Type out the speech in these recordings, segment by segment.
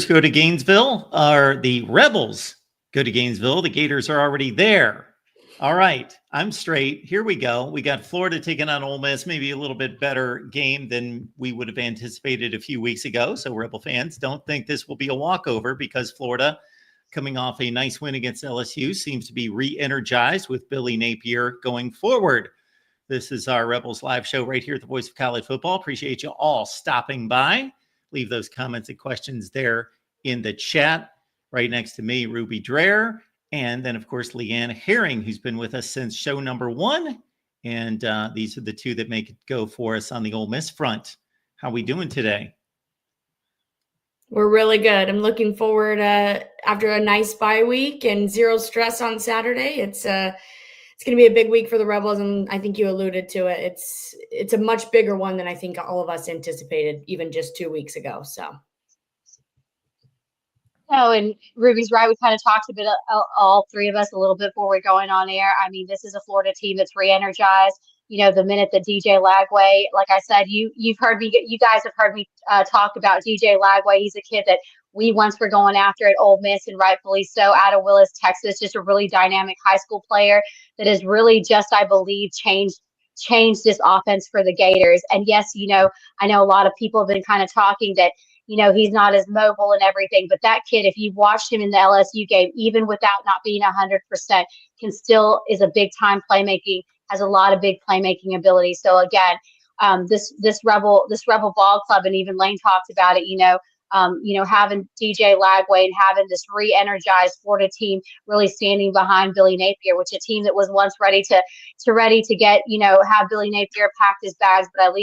Go to Gainesville, or the Rebels go to Gainesville. The Gators are already there. All right, I'm straight. Here we go. We got Florida taking on Ole Miss, maybe a little bit better game than we would have anticipated a few weeks ago. So Rebel fans, don't think this will be a walkover, because Florida, coming off a nice win against LSU, seems to be re-energized with Billy Napier going forward. This is our Rebels live show right here at the Voice of College Football. Appreciate you all stopping by. Leave those comments and questions there in the chat. Right next to me, Ruby Dreher. And then, of course, Leanne Herring, who's been with us since show number 1. And these are the two that make it go for us on the Ole Miss front. How we doing today? We're really good. I'm looking forward after a nice bye week and zero stress on Saturday. It's going to be a big week for the Rebels, and I think you alluded to it. It's a much bigger one than I think all of us anticipated even just 2 weeks ago. So. No, and Ruby's right. We kind of talked a bit, all three of us, a little bit before we're going on air. I mean, this is a Florida team that's re-energized. You know, the minute that DJ Lagway, like I said, you guys have heard me talk about DJ Lagway. He's a kid that we once were going after at Ole Miss, and rightfully so, out of Willis, Texas. Just a really dynamic high school player that has really just, I believe, changed this offense for the Gators. And yes, you know, I know a lot of people have been kind of talking that, you know, he's not as mobile and everything, but that kid, if you've watched him in the LSU game, even without not being 100%, is a big time playmaking, has a lot of big playmaking ability. So again, this Rebel ball club, and even Lane talked about it, you know, having DJ Lagway and having this re-energized Florida team really standing behind Billy Napier, which a team that was once ready to get, you know, have Billy Napier packed his bags. But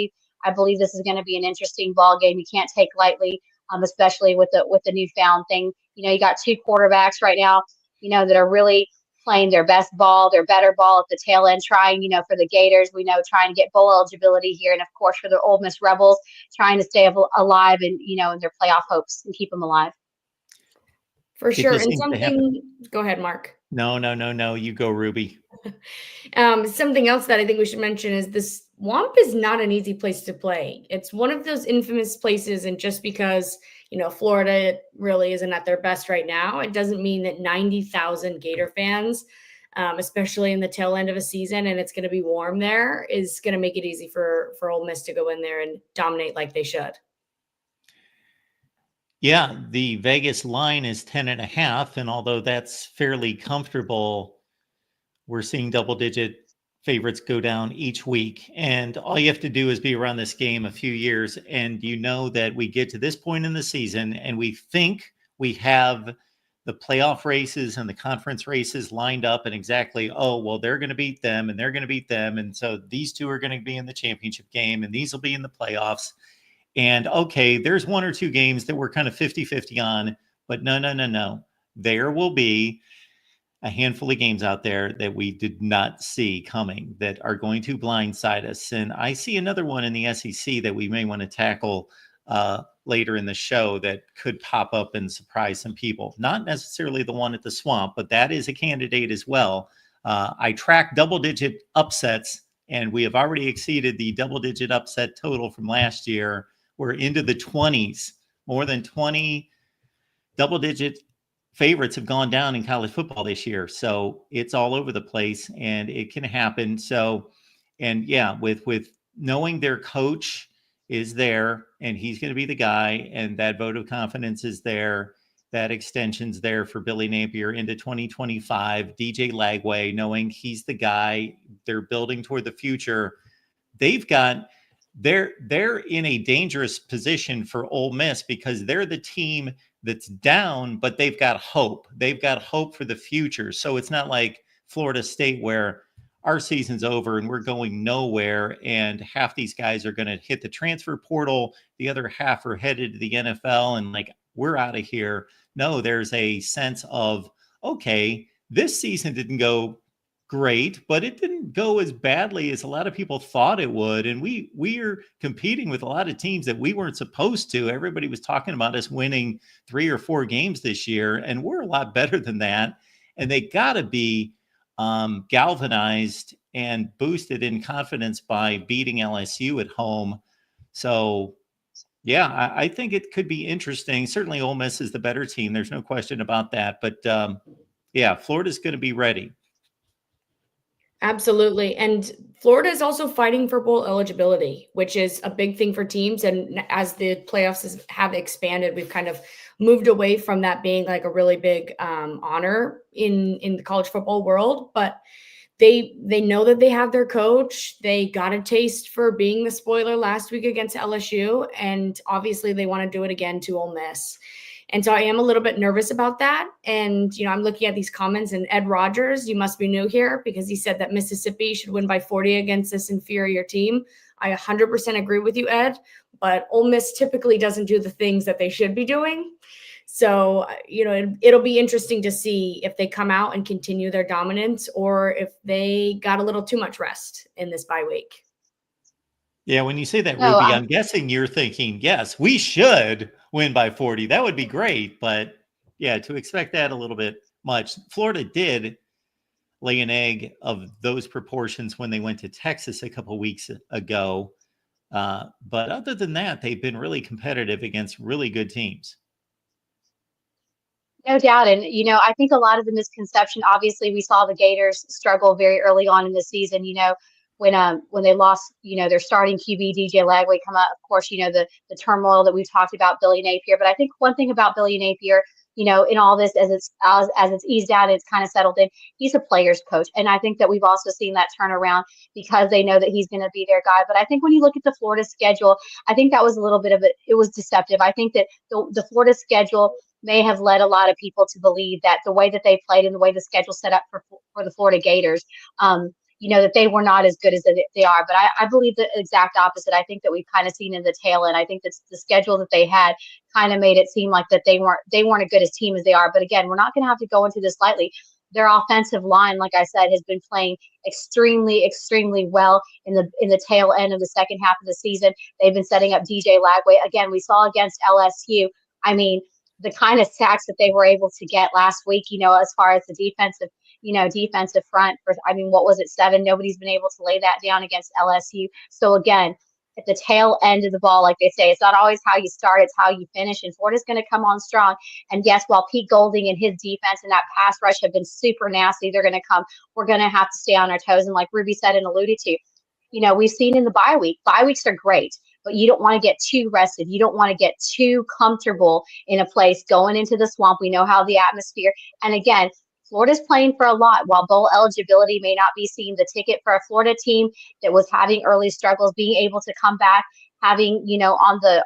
I believe this is going to be an interesting ball game. You can't take lightly, especially with the newfound thing. You know, you got two quarterbacks right now, you know, that are really playing their best ball, their better ball at the tail end, trying, you know, for the Gators, we know, trying to get bowl eligibility here. And of course, for the Ole Miss Rebels, trying to stay alive and, you know, in their playoff hopes and keep them alive. For sure. And go ahead, Mark. No. You go, Ruby. Something else that I think we should mention is this Swamp is not an easy place to play. It's one of those infamous places, and just because, you know, Florida really isn't at their best right now, it doesn't mean that 90,000 Gator fans, especially in the tail end of a season, and it's going to be warm there, is going to make it easy for Ole Miss to go in there and dominate like they should. Yeah, the Vegas line is 10.5, and although that's fairly comfortable, we're seeing double-digit favorites go down each week. And all you have to do is be around this game a few years, and you know that we get to this point in the season and we think we have the playoff races and the conference races lined up, and exactly, oh, well, they're going to beat them and they're going to beat them. And so these two are going to be in the championship game and these will be in the playoffs. And okay, there's one or two games that we're kind of 50-50 on, but no. There will be a handful of games out there that we did not see coming that are going to blindside us. And I see another one in the SEC that we may want to tackle later in the show that could pop up and surprise some people. Not necessarily the one at the Swamp, but that is a candidate as well. I track double-digit upsets, and we have already exceeded the double-digit upset total from last year. We're into the 20s. More than 20 double-digit favorites have gone down in college football this year. So it's all over the place and it can happen. So, and yeah, with knowing their coach is there and he's going to be the guy, and that vote of confidence is there, that extension's there for Billy Napier into 2025, DJ Lagway, knowing he's the guy, they're building toward the future. They're in a dangerous position for Ole Miss because they're the team that's down, but they've got hope. They've got hope for the future. So it's not like Florida State where our season's over and we're going nowhere and half these guys are going to hit the transfer portal. The other half are headed to the NFL and like, we're out of here. No, there's a sense of, okay, this season didn't go great, but it didn't go as badly as a lot of people thought it would. And we are competing with a lot of teams that we weren't supposed to. Everybody was talking about us winning 3 or 4 games this year, and we're a lot better than that. And they got to be galvanized and boosted in confidence by beating LSU at home. So Yeah, I think it could be interesting. Certainly, Ole Miss is the better team. There's no question about that. But yeah, Florida's going to be ready. Absolutely. And Florida is also fighting for bowl eligibility, which is a big thing for teams. And as the playoffs have expanded, we've kind of moved away from that being like a really big honor in the college football world. But they know that they have their coach. They got a taste for being the spoiler last week against LSU. And obviously they want to do it again to Ole Miss. And so I am a little bit nervous about that. And, I'm looking at these comments, and Ed Rogers, you must be new here, because he said that Mississippi should win by 40 against this inferior team. I 100% agree with you, Ed, but Ole Miss typically doesn't do the things that they should be doing. So, it'll be interesting to see if they come out and continue their dominance, or if they got a little too much rest in this bye week. Yeah, when you say that, Ruby, I'm guessing you're thinking, yes, we should win by 40. That would be great. But yeah, to expect that a little bit much. Florida did lay an egg of those proportions when they went to Texas a couple weeks ago. But other than that, they've been really competitive against really good teams. No doubt. And, I think a lot of the misconception, obviously, we saw the Gators struggle very early on in the season, when they lost, their starting QB, DJ Lagway, come up. Of course, the turmoil that we talked about, Billy Napier. But I think one thing about Billy Napier, in all this, as it's eased out, it's kind of settled in, he's a player's coach. And I think that we've also seen that turnaround because they know that he's going to be their guy. But I think when you look at the Florida schedule, I think that was a little bit of it was deceptive. I think that the Florida schedule may have led a lot of people to believe that the way that they played and the way the schedule set up for the Florida Gators, that they were not as good as they are. But I believe the exact opposite. I think that we've kind of seen in the tail end. I think that the schedule that they had kind of made it seem like that they weren't as good as team as they are. But again, we're not going to have to go into this lightly. Their offensive line, like I said, has been playing extremely, extremely well in the tail end of the second half of the season. They've been setting up DJ Lagway. Again, we saw against LSU. I mean, the kind of sacks that they were able to get last week, as far as the defensive front, what was it, 7? Nobody's been able to lay that down against LSU. So again, at the tail end of the ball, like they say, it's not always how you start, it's how you finish. And Florida's going to come on strong. And yes, while Pete Golding and his defense and that pass rush have been super nasty, we're going to have to stay on our toes. And like Ruby said and alluded to, we've seen in the bye weeks are great, but you don't want to get too rested. You don't want to get too comfortable in a place going into the swamp. We know how the atmosphere, and again, Florida's playing for a lot. While bowl eligibility may not be seen, the ticket for a Florida team that was having early struggles, being able to come back, having, on the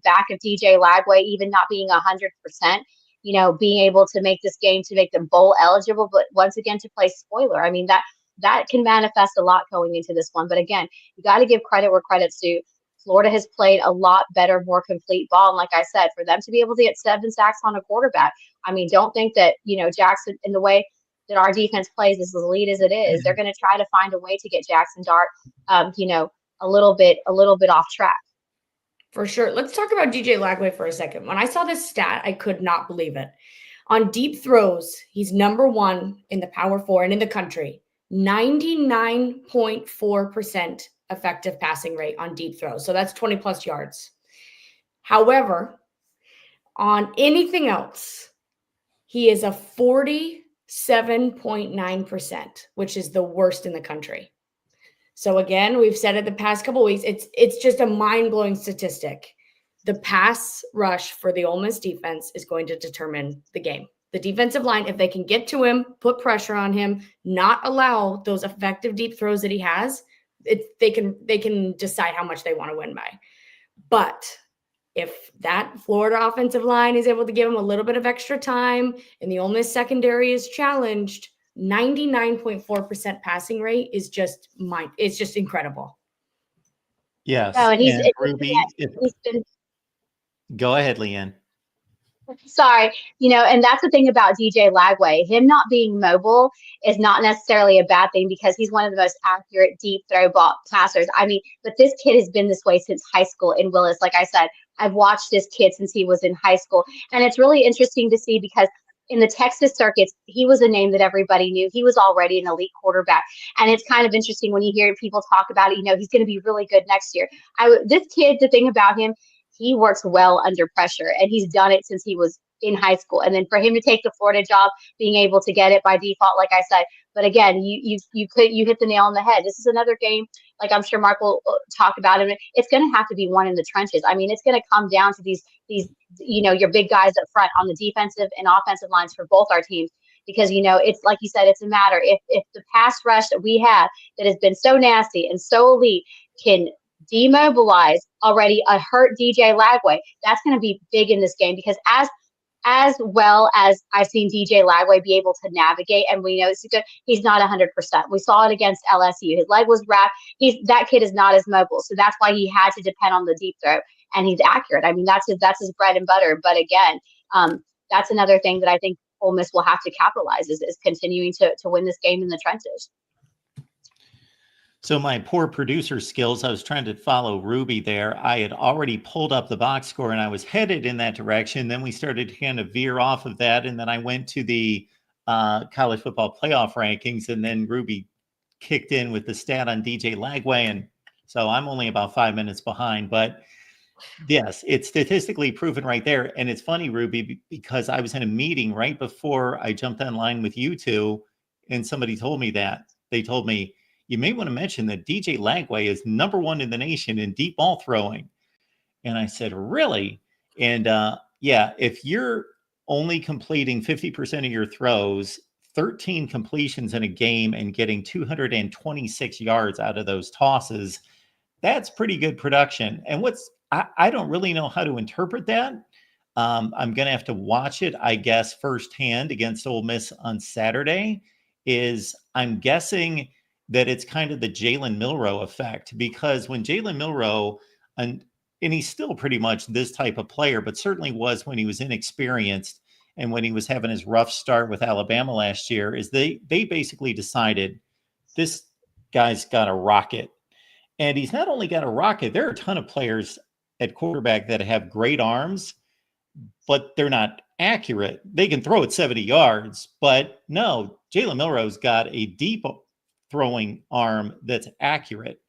back of DJ Lagway, even not being 100%, being able to make this game, to make them bowl eligible, but once again, to play spoiler. I mean, that can manifest a lot going into this one. But again, you got to give credit where credit's due. Florida has played a lot better, more complete ball. And like I said, for them to be able to get 7 sacks on a quarterback, I mean, don't think that, Jackson, in the way that our defense plays, as elite as it is, they're going to try to find a way to get Jackson Dart, a little bit off track. For sure. Let's talk about DJ Lagway for a second. When I saw this stat, I could not believe it. On deep throws, he's number 1 in the Power 4 and in the country. 99.4% effective passing rate on deep throws. So that's 20 plus yards. However, on anything else, he is a 47.9%, which is the worst in the country. So again, we've said it the past couple of weeks, it's just a mind-blowing statistic. The pass rush for the Ole Miss defense is going to determine the game. The defensive line, if they can get to him, put pressure on him, not allow those effective deep throws that he has, they can decide how much they want to win by. But if that Florida offensive line is able to give him a little bit of extra time and the Ole Miss secondary is challenged, 99.4% passing rate is just incredible. Yes. Oh, and Ruby, go ahead, Leanne. Sorry, and that's the thing about DJ Lagway. Him not being mobile is not necessarily a bad thing because he's one of the most accurate deep throw ball passers. I mean, but this kid has been this way since high school in Willis. Like I said, I've watched this kid since he was in high school. And it's really interesting to see because in the Texas circuits, he was a name that everybody knew. He was already an elite quarterback. And it's kind of interesting when you hear people talk about it, he's going to be really good next year. This kid, the thing about him, he works well under pressure, and he's done it since he was in high school. And then for him to take the Florida job, being able to get it by default, like I said. But again, you hit the nail on the head. This is another game, like I'm sure Mark will talk about it. It's going to have to be won in the trenches. I mean, it's going to come down to these your big guys up front on the defensive and offensive lines for both our teams. Because, it's like you said, it's a matter if the pass rush that we have that has been so nasty and so elite can demobilize already a hurt DJ Lagway, that's going to be big in this game, because as well as I've seen DJ Lagway be able to navigate, and we know he's not 100%. We saw it against LSU. His leg was wrapped. That kid is not as mobile, so that's why he had to depend on the deep throw, and he's accurate. I mean, that's his bread and butter. But again, that's another thing that I think Ole Miss will have to capitalize is continuing to win this game in the trenches. So my poor producer skills, I was trying to follow Ruby there. I had already pulled up the box score and I was headed in that direction. Then we started to kind of veer off of that. And then I went to the college football playoff rankings, and then Ruby kicked in with the stat on DJ Lagway. And so I'm only about 5 minutes behind, but yes, it's statistically proven right there. And it's funny, Ruby, because I was in a meeting right before I jumped online with you two, and somebody told me that. They told me, you may want to mention that DJ Lagway is #1 in the nation in deep ball throwing. And I said, really? And yeah, if you're only completing 50% of your throws, 13 completions in a game, and getting 226 yards out of those tosses, that's pretty good production. And I don't really know how to interpret that. I'm going to have to watch it, I guess, firsthand against Ole Miss on Saturday. I'm guessing that it's kind of the Jalen Milroe effect, because when Jalen Milroe, and he's still pretty much this type of player, but certainly was when he was inexperienced and when he was having his rough start with Alabama last year, is they basically decided this guy's got a rocket. And he's not only got a rocket, there are a ton of players at quarterback that have great arms, but they're not accurate. They can throw it 70 yards, but no, Jalen Milroe's got a deep throwing arm that's accurate.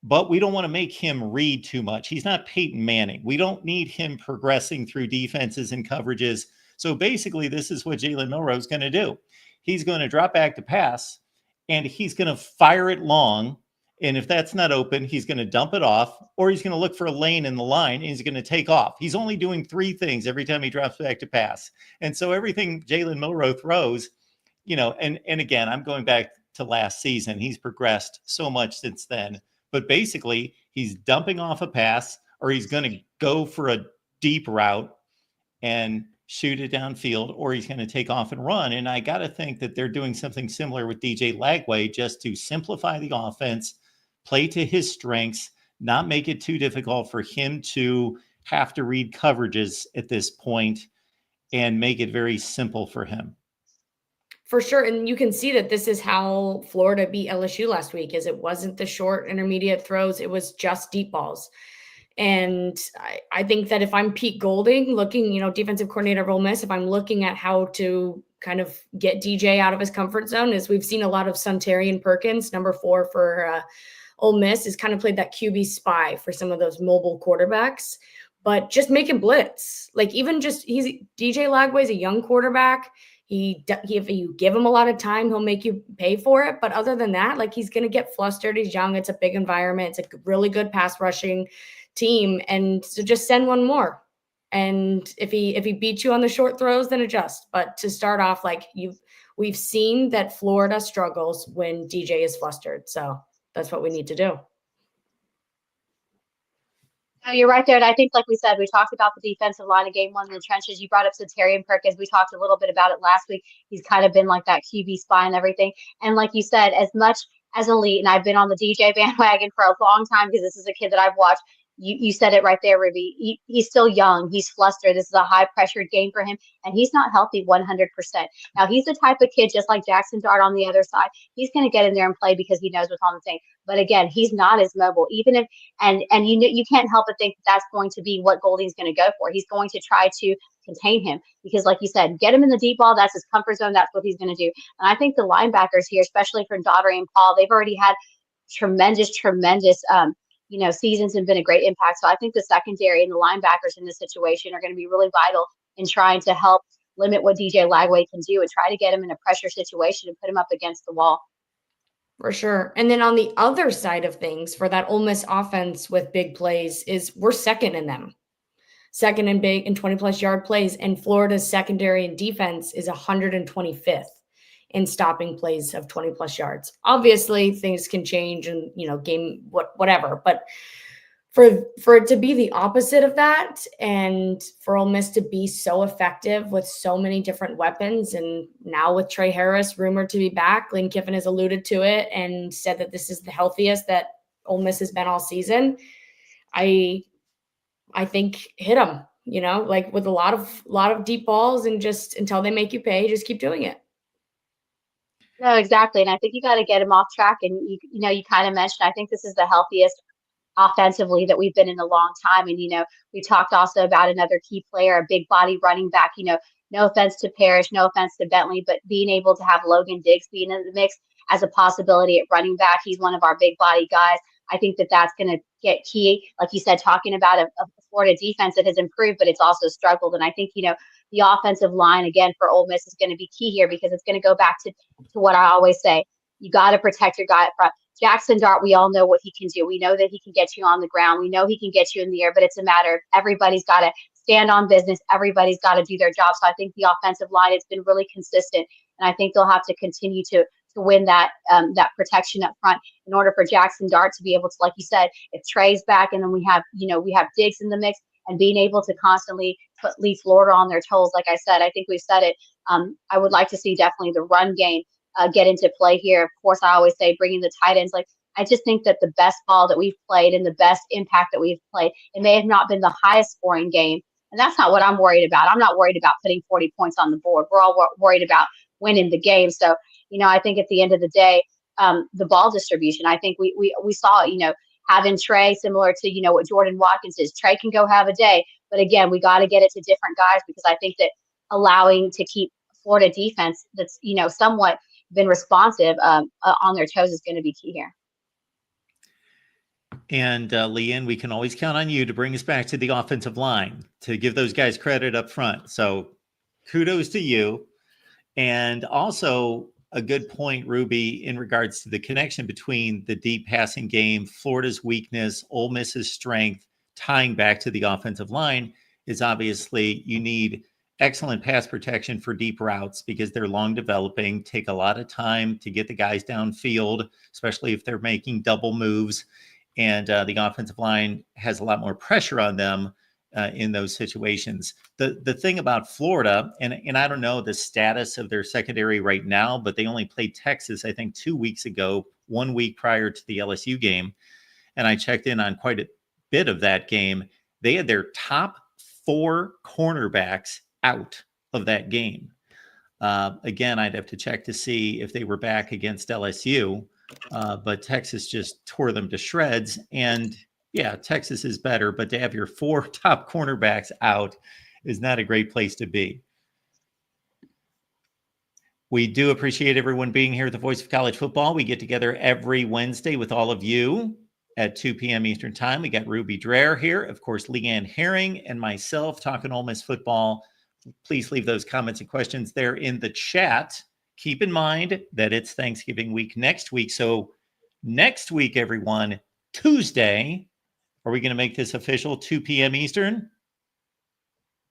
But we don't want to make him read too much. He's not Peyton Manning. We don't need him progressing through defenses and coverages. So basically, this is what Jalen Milroe is going to do. He's going to drop back to pass, and he's going to fire it long. And if that's not open, he's going to dump it off, or he's going to look for a lane in the line, and he's going to take off. He's only doing 3 things every time he drops back to pass. And so everything Jalen Milroe throws, and again, I'm going back to last season. He's progressed so much since then. But basically, he's dumping off a pass, or he's going to go for a deep route and shoot it downfield, or he's going to take off and run. And I got to think that they're doing something similar with DJ Lagway, just to simplify the offense, play to his strengths, not make it too difficult for him to have to read coverages at this point, and make it very simple for him. For sure. And you can see that this is how Florida beat LSU last week, is it wasn't the short intermediate throws. It was just deep balls. And I think that if I'm Pete Golding looking, defensive coordinator of Ole Miss, if I'm looking at how to kind of get DJ out of his comfort zone, is we've seen a lot of Suntarian Perkins, #4 for Ole Miss, has kind of played that QB spy for some of those mobile quarterbacks, but just make him blitz. Like DJ Lagway's a young quarterback. If you give him a lot of time, he'll make you pay for it. But other than that, he's going to get flustered. He's young. It's a big environment. It's a really good pass rushing team. And so just send one more. And if he beats you on the short throws, then adjust. But to start off, we've seen that Florida struggles when DJ is flustered. So that's what we need to do. No, you're right there. And I think, like we said, we talked about the defensive line of game 1 in the trenches. You brought up Suntarian Perkins. We talked a little bit about it last week. He's kind of been like that QB spy and everything. And like you said, as much as elite, and I've been on the DJ bandwagon for a long time, because this is a kid that I've watched. You said it right there, Ruby. He's still young. He's flustered. This is a high-pressured game for him, and he's not healthy 100%. Now, he's the type of kid, just like Jackson Dart on the other side. He's going to get in there and play because he knows what's on the thing. But again, he's not as mobile. Even if and you can't help but think that's going to be what Golding's going to go for. He's going to try to contain him because, like you said, get him in the deep ball. That's his comfort zone. That's what he's going to do. And I think the linebackers here, especially from Daugherty and Paul, they've already had tremendous seasons and been a great impact. So I think the secondary and the linebackers in this situation are going to be really vital in trying to help limit what DJ Lagway can do and try to get him in a pressure situation and put him up against the wall. For sure. And then on the other side of things, for that Ole Miss offense with big plays, is we're second in them. Second in big and 20-plus yard plays. And Florida's secondary and defense is 125th in stopping plays of 20-plus yards. Obviously, things can change and, game whatever. But for it to be the opposite of that, and for Ole Miss to be so effective with so many different weapons, and now with Trey Harris rumored to be back, Lane Kiffin has alluded to it and said that this is the healthiest that Ole Miss has been all season. I think hit them, like with a lot of deep balls, and just until they make you pay, just keep doing it. No, exactly. And I think you got to get him off track. And you kind of mentioned, I think this is the healthiest offensively that we've been in a long time. And, we talked also about another key player, a big body running back, no offense to Parrish, no offense to Bentley, but being able to have Logan Diggs being in the mix as a possibility at running back. He's one of our big body guys. I think that that's going to get key, like you said, talking about a Florida defense that has improved, but it's also struggled. And I think, the offensive line, again, for Ole Miss is going to be key here, because it's going to go back to what I always say. You got to protect your guy up front. Jackson Dart, we all know what he can do. We know that he can get you on the ground. We know he can get you in the air, but it's a matter of everybody's got to stand on business. Everybody's got to do their job. So I think the offensive line has been really consistent, and I think they'll have to continue to win that protection up front in order for Jackson Dart to be able to, like you said, if Trey's back, and then we have Diggs in the mix, and being able to constantly leave Florida on their toes. Like I said, I think we've said it. I would like to see definitely the run game get into play here. Of course, I always say bringing the tight ends. Like, I just think that the best ball that we've played and the best impact that we've played, it may have not been the highest scoring game. And that's not what I'm worried about. I'm not worried about putting 40 points on the board. We're all worried about winning the game. So, I think at the end of the day, the ball distribution, I think we saw, having Trey similar to, what Jordan Watkins is. Trey can go have a day. But again, we got to get it to different guys, because I think that allowing to keep Florida defense that's, somewhat been responsive on their toes is going to be key here. And Leanne, we can always count on you to bring us back to the offensive line, to give those guys credit up front. So kudos to you. And also a good point, Ruby, in regards to the connection between the deep passing game, Florida's weakness, Ole Miss's strength, tying back to the offensive line is obviously you need excellent pass protection for deep routes, because they're long developing, take a lot of time to get the guys downfield, especially if they're making double moves. And the offensive line has a lot more pressure on them in those situations. The thing about Florida, and I don't know the status of their secondary right now, but they only played Texas, I think, 2 weeks ago, 1 week prior to the LSU game. And I checked in on quite a bit of that game. They had their top 4 cornerbacks out of that game. Again, I'd have to check to see if they were back against LSU, but Texas just tore them to shreds. And yeah, Texas is better, but to have your 4 top cornerbacks out is not a great place to be. We do appreciate everyone being here at the Voice of College Football. We get together every Wednesday with all of you at 2 p.m. Eastern Time. We got Ruby Dreher here, of course, Leanne Herring, and myself talking Ole Miss football. Please leave those comments and questions there in the chat. Keep in mind that it's Thanksgiving week next week. So next week, everyone, Tuesday, are we going to make this official? 2 p.m. Eastern?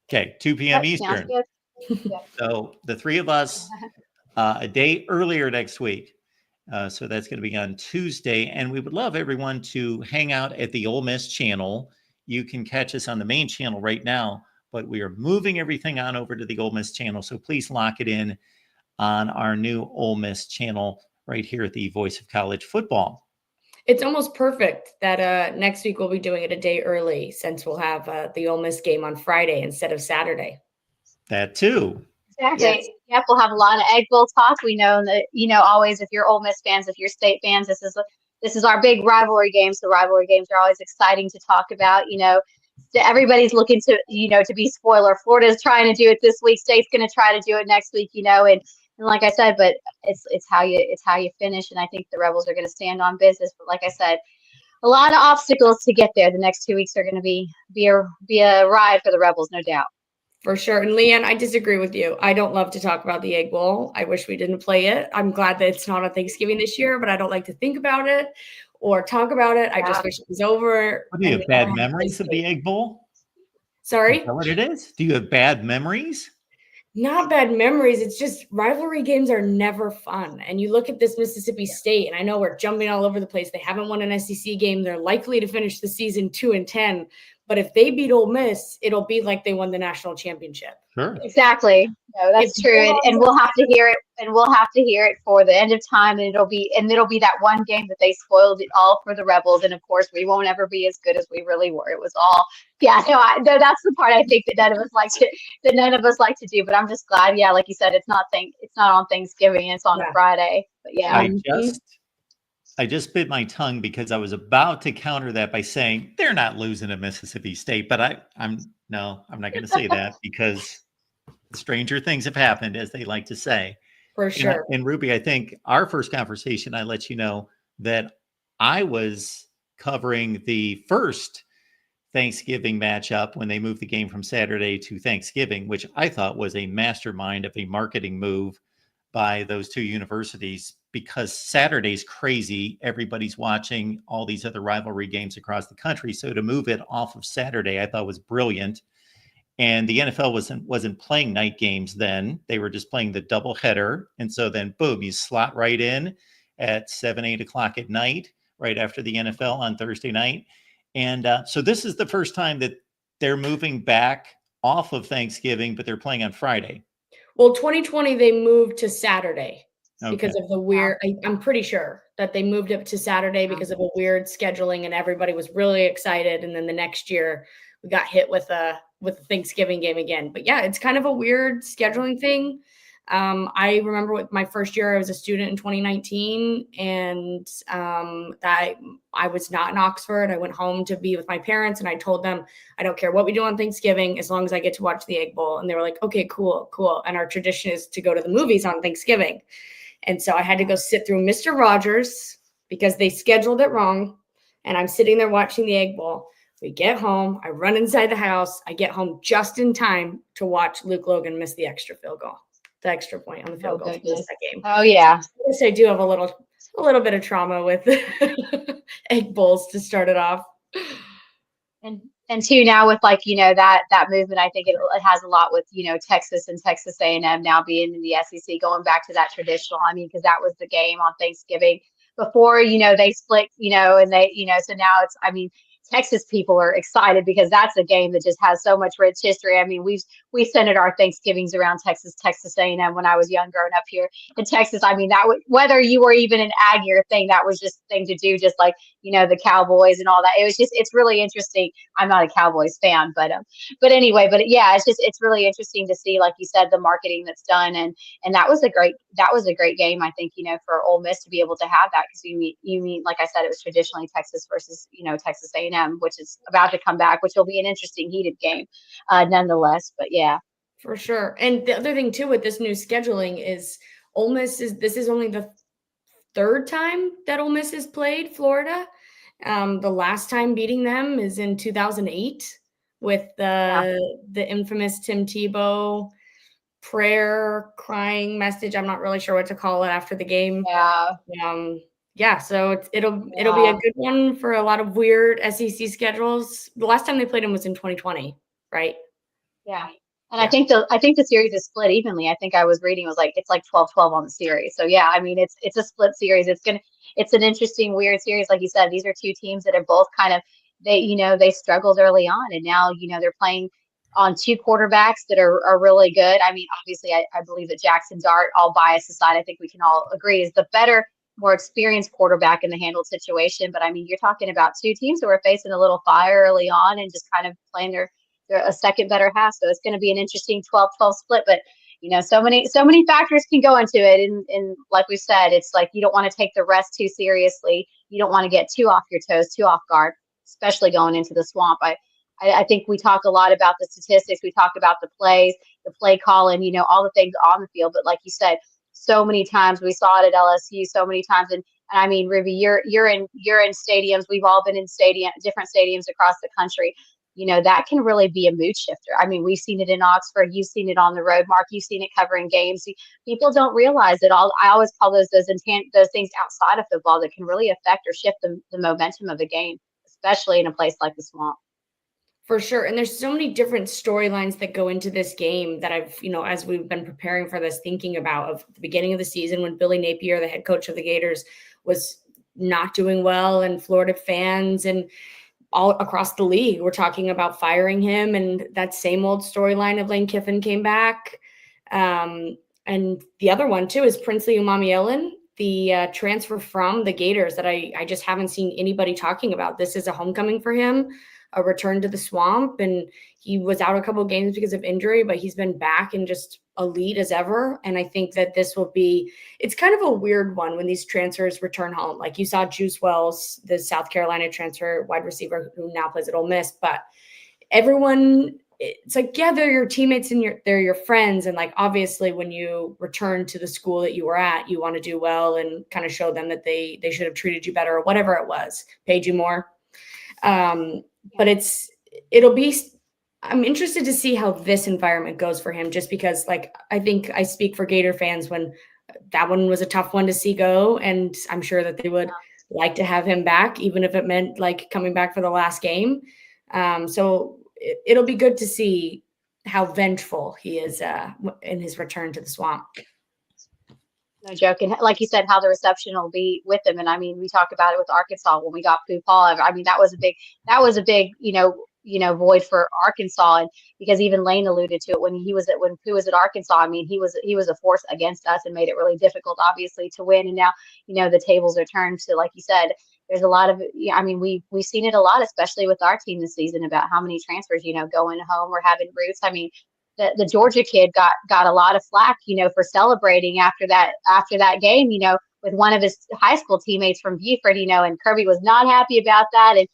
Okay, 2 p.m. Eastern. So the 3 of us a day earlier next week. So that's going to be on Tuesday. And we would love everyone to hang out at the Ole Miss channel. You can catch us on the main channel right now, but we are moving everything on over to the Ole Miss channel. So please lock it in on our new Ole Miss channel right here at the Voice of College Football. It's almost perfect that next week we'll be doing it a day early, since we'll have the Ole Miss game on Friday instead of Saturday. That too. Exactly. Yes. Yep, we'll have a lot of Egg Bowl talk. We know that, always, if you're Ole Miss fans, if you're State fans, this is our big rivalry game. So rivalry games are always exciting to talk about. Everybody's looking to, to be spoiler. Florida's trying to do it this week. State's going to try to do it next week, and like I said, but it's how you finish. And I think the Rebels are going to stand on business. But like I said, a lot of obstacles to get there. The next 2 weeks are going to be a ride for the Rebels, no doubt. For sure. And Leanne, I disagree with you. I don't love to talk about the Egg Bowl. I wish we didn't play it. I'm glad that it's not on Thanksgiving this year, but I don't like to think about it or talk about it. I just wish it was over. What, do you have bad memories of the Egg Bowl? Sorry? Is that what it is? Do you have bad memories? Not bad memories. It's just rivalry games are never fun. And you look at this Mississippi State, and I know we're jumping all over the place. They haven't won an SEC game. They're likely to finish the season 2-10. But if they beat Ole Miss, it'll be like they won the national championship. Sure. Exactly. No, that's true. And we'll have to hear it. And we'll have to hear it for the end of time. And it'll be that one game that they spoiled it all for the Rebels. And of course, we won't ever be as good as we really were. It was all, no, that's the part I think that none of us like to do. But I'm just glad, like you said, it's not on Thanksgiving. It's on a Friday. But yeah. I just bit my tongue because I was about to counter that by saying they're not losing to Mississippi State, but I'm not going to say that because stranger things have happened, as they like to say. For sure. And Ruby, I think our first conversation, I let you know that I was covering the first Thanksgiving matchup when they moved the game from Saturday to Thanksgiving, which I thought was a mastermind of a marketing move by those two universities, because Saturday's crazy. Everybody's watching all these other rivalry games across the country. So to move it off of Saturday, I thought was brilliant. And the NFL wasn't playing night games then. They were just playing the doubleheader. And so then, boom, you slot right in at 7, 8 o'clock at night, right after the NFL on Thursday night. And so this is the first time that they're moving back off of Thanksgiving, but they're playing on Friday. Well, 2020, they moved to Saturday because of the weird, I'm pretty sure that they moved it to Saturday because of a weird scheduling, and everybody was really excited. And then the next year we got hit with a Thanksgiving game again. But yeah, it's kind of a weird scheduling thing. I remember with my first year, I was a student in 2019, and that I was not in Oxford. I went home to be with my parents, and I told them, I don't care what we do on Thanksgiving, as long as I get to watch the Egg Bowl. And they were like, okay, cool. And our tradition is to go to the movies on Thanksgiving. And so I had to go sit through Mr. Rogers because they scheduled it wrong. And I'm sitting there watching the Egg Bowl. We get home. I run inside the house. I get home just in time to watch Luke Logan miss the extra field goal. The extra point on the field goal to lose that game. Oh yeah. I guess I do have a little bit of trauma with Egg Bowls to start it off. And too, now with that movement, I think it has a lot with Texas and Texas A&M now being in the SEC, going back to that traditional. I mean, because that was the game on Thanksgiving before they split, and they so now it's, I mean, Texas people are excited because that's a game that just has so much rich history. I mean, we centered our Thanksgivings around Texas A&M when I was young, growing up here in Texas. I mean, that whether you were even an Aggie or thing, that was just a thing to do, just like the Cowboys and all that. It's really interesting. I'm not a Cowboys fan, but anyway, yeah, it's really interesting to see, like you said, the marketing that's done, and that was a great game. I think for Ole Miss to be able to have that, because you mean like I said, it was traditionally Texas versus Texas A&M, which is about to come back, which will be an interesting heated game nonetheless. But yeah, for sure. And the other thing too with this new scheduling is Ole Miss this is only the third time that Ole Miss has played Florida. The last time beating them is in 2008 with the infamous Tim Tebow prayer crying message. I'm not really sure what to call it after the game. So it'll be a good one for a lot of weird SEC schedules. The last time they played them was in 2020, right? Yeah. And I think the series is split evenly. I think I was reading, it's like 12-12 on the series. So yeah, I mean, it's a split series. It's an interesting, weird series. Like you said, these are two teams that are both kind of, they struggled early on, and now, they're playing on two quarterbacks that are really good. I mean, obviously I believe that Jackson Dart, all bias aside, I think we can all agree is the better, more experienced quarterback in the handled situation. But I mean, you're talking about two teams who are facing a little fire early on and just kind of playing their a second better half. So it's going to be an interesting 12-12 split. But so many factors can go into it. And like we said, it's like you don't want to take the rest too seriously. You don't want to get too off your toes, too off guard, especially going into the swamp. I think we talk a lot about the statistics. We talk about the plays, the play calling, all the things on the field. But like you said, so many times we saw it at LSU, so many times. And And I mean, Ruby, you're in stadiums. We've all been in different stadiums across the country. You know, that can really be a mood shifter. I mean, we've seen it in Oxford. You've seen it on the road. Mark, you've seen it covering games. People don't realize it all. I always call those things outside of football that can really affect or shift the momentum of a game, especially in a place like the Swamp. For sure. And there's so many different storylines that go into this game that I've, as we've been preparing for this, thinking about of the beginning of the season when Billy Napier, the head coach of the Gators, was not doing well, and Florida fans and all across the league were talking about firing him. And that same old storyline of Lane Kiffin came back. And the other one too is Princely Umamielen, the transfer from the Gators that I just haven't seen anybody talking about. This is a homecoming for him, a return to the Swamp, and he was out a couple of games because of injury, but he's been back and just elite as ever. And I think that this will be, it's kind of a weird one when these transfers return home. Like you saw Juice Wells, the South Carolina transfer wide receiver who now plays at Ole Miss, but everyone, it's like, yeah, they're your teammates and they're your friends. And like, obviously when you return to the school that you were at, you want to do well and kind of show them that they should have treated you better or whatever it was, paid you more. But I'm interested to see how this environment goes for him, just because like, I think I speak for Gator fans when that one was a tough one to see go. And I'm sure that they would like to have him back, even if it meant like coming back for the last game. So it'll be good to see how vengeful he is in his return to the Swamp. No joke. And like you said, how the reception will be with him. And I mean, we talked about it with Arkansas when we got Pooh Paul. I mean, that was a big, void for Arkansas. And because even Lane alluded to it when Pooh was at Arkansas, I mean, he was a force against us and made it really difficult, obviously, to win. And now, the tables are turned. So like you said, there's a lot of, I mean, we've seen it a lot, especially with our team this season, about how many transfers, going home or having roots. I mean, the Georgia kid got a lot of flack, for celebrating after that game, with one of his high school teammates from Buford, and Kirby was not happy about that. And,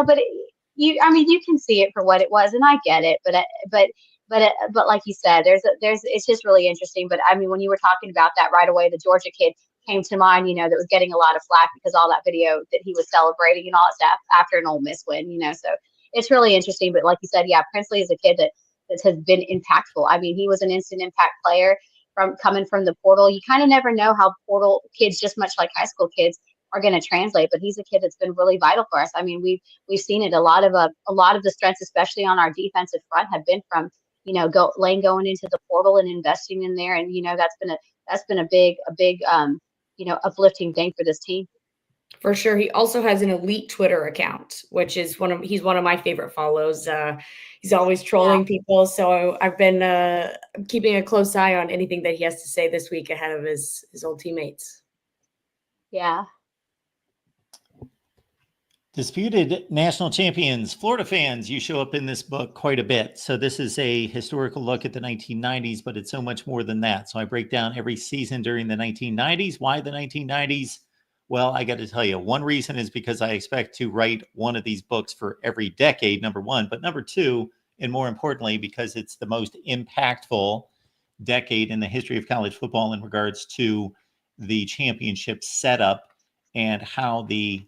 but you can see it for what it was, and I get it, but like you said, it's just really interesting. But I mean, when you were talking about that right away, the Georgia kid came to mind, that was getting a lot of flack because all that video that he was celebrating and all that stuff after an Ole Miss win, so it's really interesting. But like you said, yeah, Princely is a kid that has been impactful. I mean, he was an instant impact player coming from the portal. You kind of never know how portal kids, just much like high school kids, are going to translate. But he's a kid that's been really vital for us. I mean, we've seen it. A lot of the strengths, especially on our defensive front, have been from Lane going into the portal and investing in there. And that's been a big uplifting thing for this team. For sure. He also has an elite Twitter account, which is he's one of my favorite follows. He's always trolling people. So I've been keeping a close eye on anything that he has to say this week ahead of his old teammates. Yeah. Disputed national champions, Florida fans, you show up in this book quite a bit. So this is a historical look at the 1990s, but it's so much more than that. So I break down every season during the 1990s. Why the 1990s? Well, I got to tell you, one reason is because I expect to write one of these books for every decade, number one. But number two, and more importantly, because it's the most impactful decade in the history of college football in regards to the championship setup and how the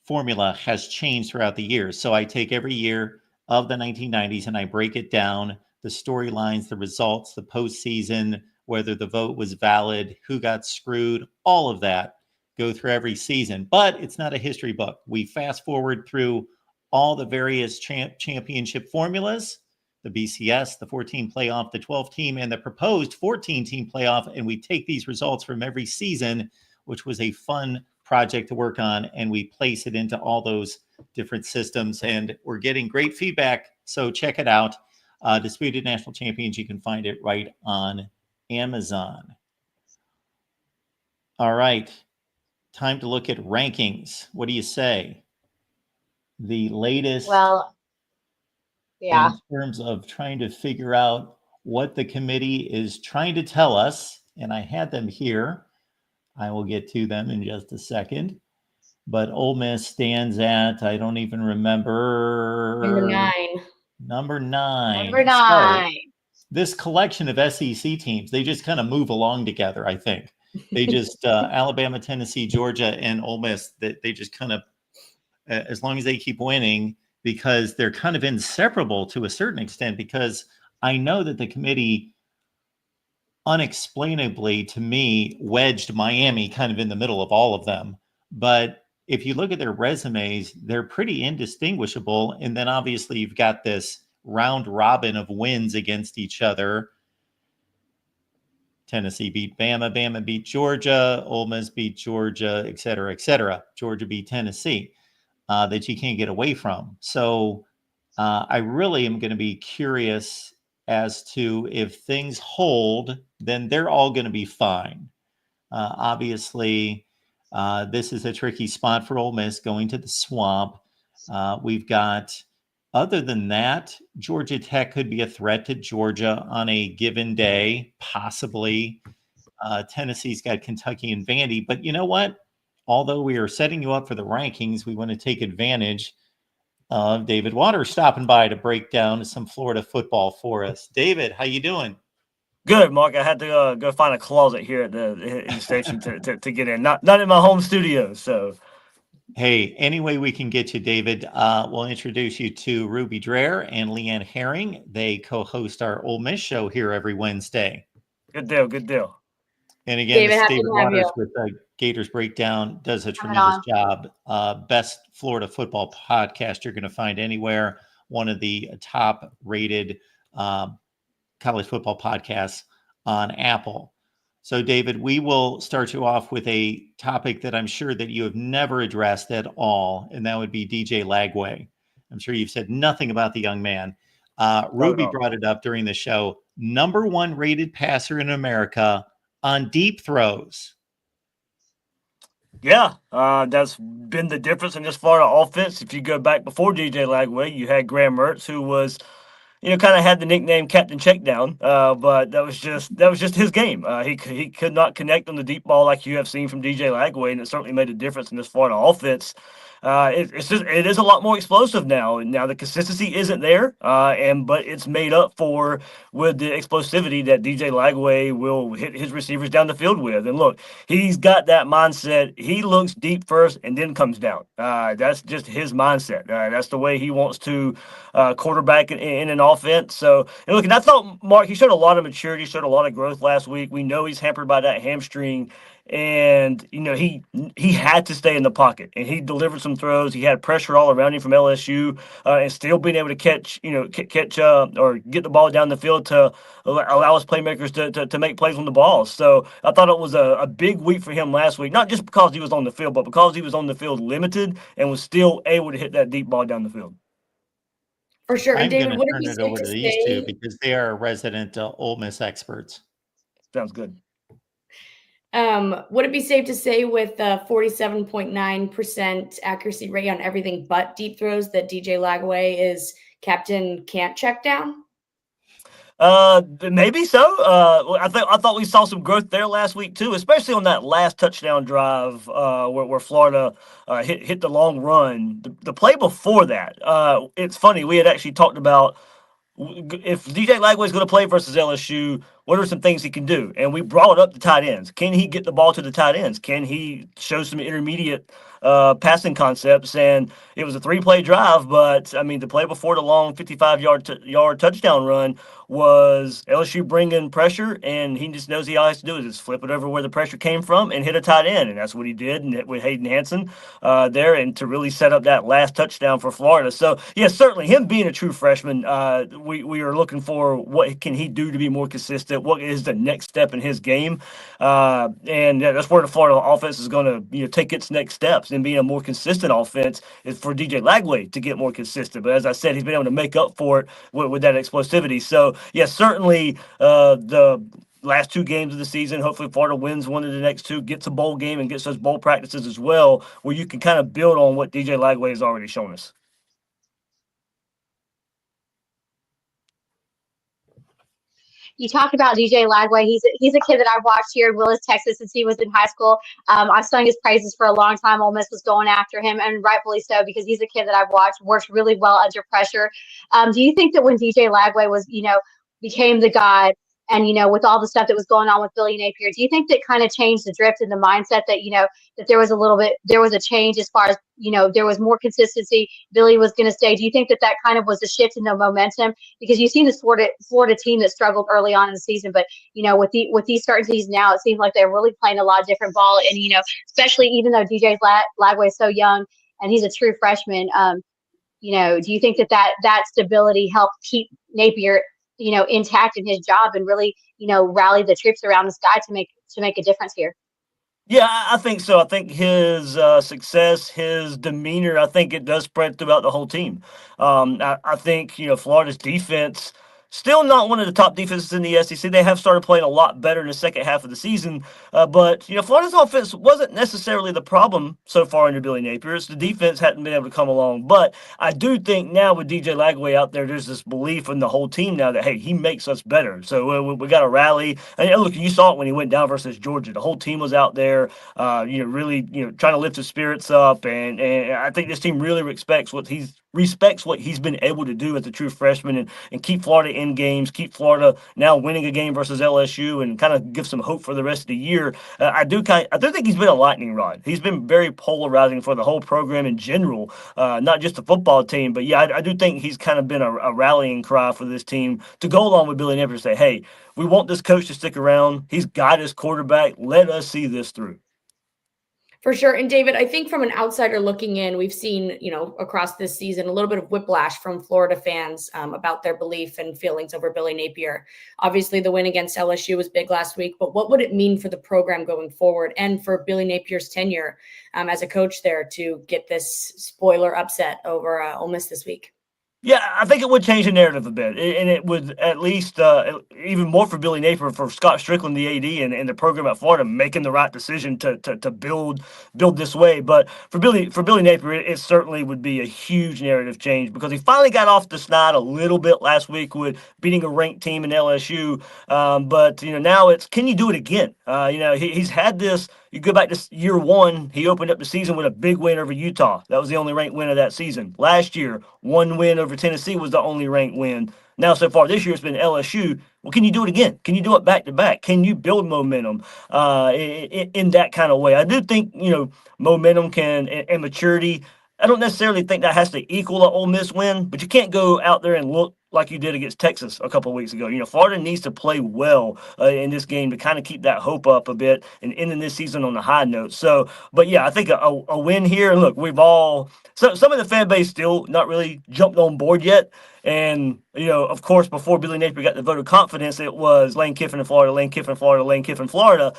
formula has changed throughout the years. So I take every year of the 1990s and I break it down, the storylines, the results, the postseason, whether the vote was valid, who got screwed, all of that, go through every season. But it's not a history book. We fast forward through all the various championship formulas, the BCS, the 14 playoff, the 12 team, and the proposed 14 team playoff. And we take these results from every season, which was a fun project to work on, and we place it into all those different systems. And we're getting great feedback. So check it out. Disputed National Champions, you can find it right on Amazon. All right. Time to look at rankings. What do you say? The latest, well, yeah, in terms of trying to figure out what the committee is trying to tell us, and I had them here. I will get to them in just a second. But Ole Miss stands at, I don't even remember. Number 9. Number 9. So, this collection of SEC teams, they just kind of move along together, I think. They just Alabama, Tennessee, Georgia, and Ole Miss. They just kind of, as long as they keep winning, because they're kind of inseparable to a certain extent. Because I know that the committee, unexplainably to me, wedged Miami kind of in the middle of all of them. But if you look at their resumes, they're pretty indistinguishable. And then obviously you've got this round robin of wins against each other. Tennessee beat Bama, Bama beat Georgia, Ole Miss beat Georgia, et cetera, et cetera. Georgia beat Tennessee, that you can't get away from. So I really am going to be curious as to if things hold, then they're all going to be fine. Obviously, this is a tricky spot for Ole Miss going to the Swamp. We've got, other than that, Georgia Tech could be a threat to Georgia on a given day, possibly. Tennessee's got Kentucky and Vandy. But you know what? Although we are setting you up for the rankings, we want to take advantage of David Waters stopping by to break down some Florida football for us. David, how you doing? Good, Mark. I had to go find a closet here at the station to get in. Not in my home studio, so. Hey, any way we can get you, David. We'll introduce you to Ruby Dreher and Leanne Herring. They co-host our Ole Miss show here every Wednesday. Good deal, good deal. And again, David, this is happy David to have Waters you. with Gators Breakdown, does a tremendous job. Best Florida football podcast you're going to find anywhere. One of the top rated college football podcasts on Apple. So, David, we will start you off with a topic that I'm sure that you have never addressed at all, and that would be DJ Lagway. I'm sure you've said nothing about the young man. Ruby brought it up during the show. Number 1 rated passer in America on deep throws. Yeah, that's been the difference in this Florida offense. If you go back before DJ Lagway, you had Graham Mertz, who was, kind of had the nickname Captain Checkdown, but that was just his game. He could not connect on the deep ball like you have seen from DJ Lagway, and it certainly made a difference in this Florida offense. It is a lot more explosive now. Now the consistency isn't there, but it's made up for with the explosivity that DJ Lagway will hit his receivers down the field with. And look, he's got that mindset. He looks deep first and then comes down. That's just his mindset. That's the way he wants to quarterback in an offense. So, and look, and I thought Mark, he showed a lot of maturity, showed a lot of growth last week. We know he's hampered by that hamstring. And he had to stay in the pocket, and he delivered some throws. He had pressure all around him from LSU, and still being able to catch or get the ball down the field to allow his playmakers to make plays on the ball. So I thought it was a big week for him last week, not just because he was on the field, but because he was on the field limited and was still able to hit that deep ball down the field. For sure. I'm David, going to turn it over to these two because they are resident Ole Miss experts. Sounds good. Would it be safe to say with 47.9% accuracy rate on everything but deep throws that DJ Lagway is Captain Can't Check Down? Maybe so. I thought we saw some growth there last week too, especially on that last touchdown drive where Florida hit the long run. The play before that, it's funny. We had actually talked about if DJ Lagway is going to play versus LSU, what are some things he can do? And we brought up the tight ends. Can he get the ball to the tight ends? Can he show some intermediate passing concepts? And it was a 3-play drive, but I mean, the play before the long 55-yard touchdown run was LSU bringing pressure, and he just knows all he has to do is just flip it over where the pressure came from and hit a tight end, and that's what he did and with Hayden Hansen there, and to really set up that last touchdown for Florida. So yeah, certainly him being a true freshman, we are looking for what can he do to be more consistent. What is the next step in his game? And that's where the Florida offense is going to take its next steps and being a more consistent offense is for DJ Lagway to get more consistent. But as I said, he's been able to make up for it with that explosivity. So, yeah, certainly the last 2 games of the season, hopefully Florida wins one of the next 2, gets a bowl game and gets those bowl practices as well, where you can kind of build on what DJ Lagway has already shown us. You talked about DJ Lagway. He's a kid that I've watched here in Willis, Texas, since he was in high school. I've sung his praises for a long time. Ole Miss was going after him, and rightfully so, because he's a kid that I've watched, works really well under pressure. Do you think that when DJ Lagway was, became the guy And, with all the stuff that was going on with Billy Napier, do you think that kind of changed the drift in the mindset that, that there was a change as far as, there was more consistency, Billy was going to stay? Do you think that kind of was a shift in the momentum? Because you've seen this Florida team that struggled early on in the season, but, with these starting seasons now, it seems like they're really playing a lot of different ball. And, especially even though DJ Lagway is so young and he's a true freshman, do you think that stability helped keep Napier, intact in his job and really, rally the troops around this guy to make a difference here? Yeah, I think so. I think his success, his demeanor, I think it does spread throughout the whole team. I think, Florida's defense, still not one of the top defenses in the SEC. They have started playing a lot better in the second half of the season. But, Florida's offense wasn't necessarily the problem so far under Billy Napier. It's the defense hadn't been able to come along. But I do think now with DJ Lagway out there, there's this belief in the whole team now that, hey, he makes us better. So we got to rally. And look, you saw it when he went down versus Georgia. The whole team was out there, really, trying to lift his spirits up. And I think this team really respects what he's been able to do as a true freshman and keep Florida in games, keep Florida now winning a game versus LSU and kind of give some hope for the rest of the year. I do think he's been a lightning rod. He's been very polarizing for the whole program in general, not just the football team. But yeah, I do think he's kind of been a rallying cry for this team to go along with Billy Napier and say, hey, we want this coach to stick around. He's got his quarterback. Let us see this through. For sure. And David, I think from an outsider looking in, we've seen, across this season, a little bit of whiplash from Florida fans about their belief and feelings over Billy Napier. Obviously, the win against LSU was big last week, but what would it mean for the program going forward and for Billy Napier's tenure as a coach there to get this spoiler upset over Ole Miss this week? Yeah, I think it would change the narrative a bit, and it would at least even more for Billy Napier, for Scott Strickland, the AD, and the program at Florida making the right decision to build this way. But for Billy Napier, it certainly would be a huge narrative change because he finally got off the snide a little bit last week with beating a ranked team in LSU. But now it's, can you do it again? He's had this. You go back to year one, he opened up the season with a big win over Utah. That was the only ranked win of that season. Last year, one win over Tennessee was the only ranked win. Now, so far this year, it's been LSU. Well, can you do it again? Can you do it back to back? Can you build momentum in that kind of way? I do think, momentum and maturity. I don't necessarily think that has to equal an Ole Miss win, but you can't go out there and look like you did against Texas a couple of weeks ago. Florida needs to play well in this game to kind of keep that hope up a bit and ending this season on a high note. So, but yeah, I think a win here. Look, some of the fan base still not really jumped on board yet. And, of course, before Billy Napier got the vote of confidence, it was Lane Kiffin in Florida, Lane Kiffin, Florida, Lane Kiffin, Florida.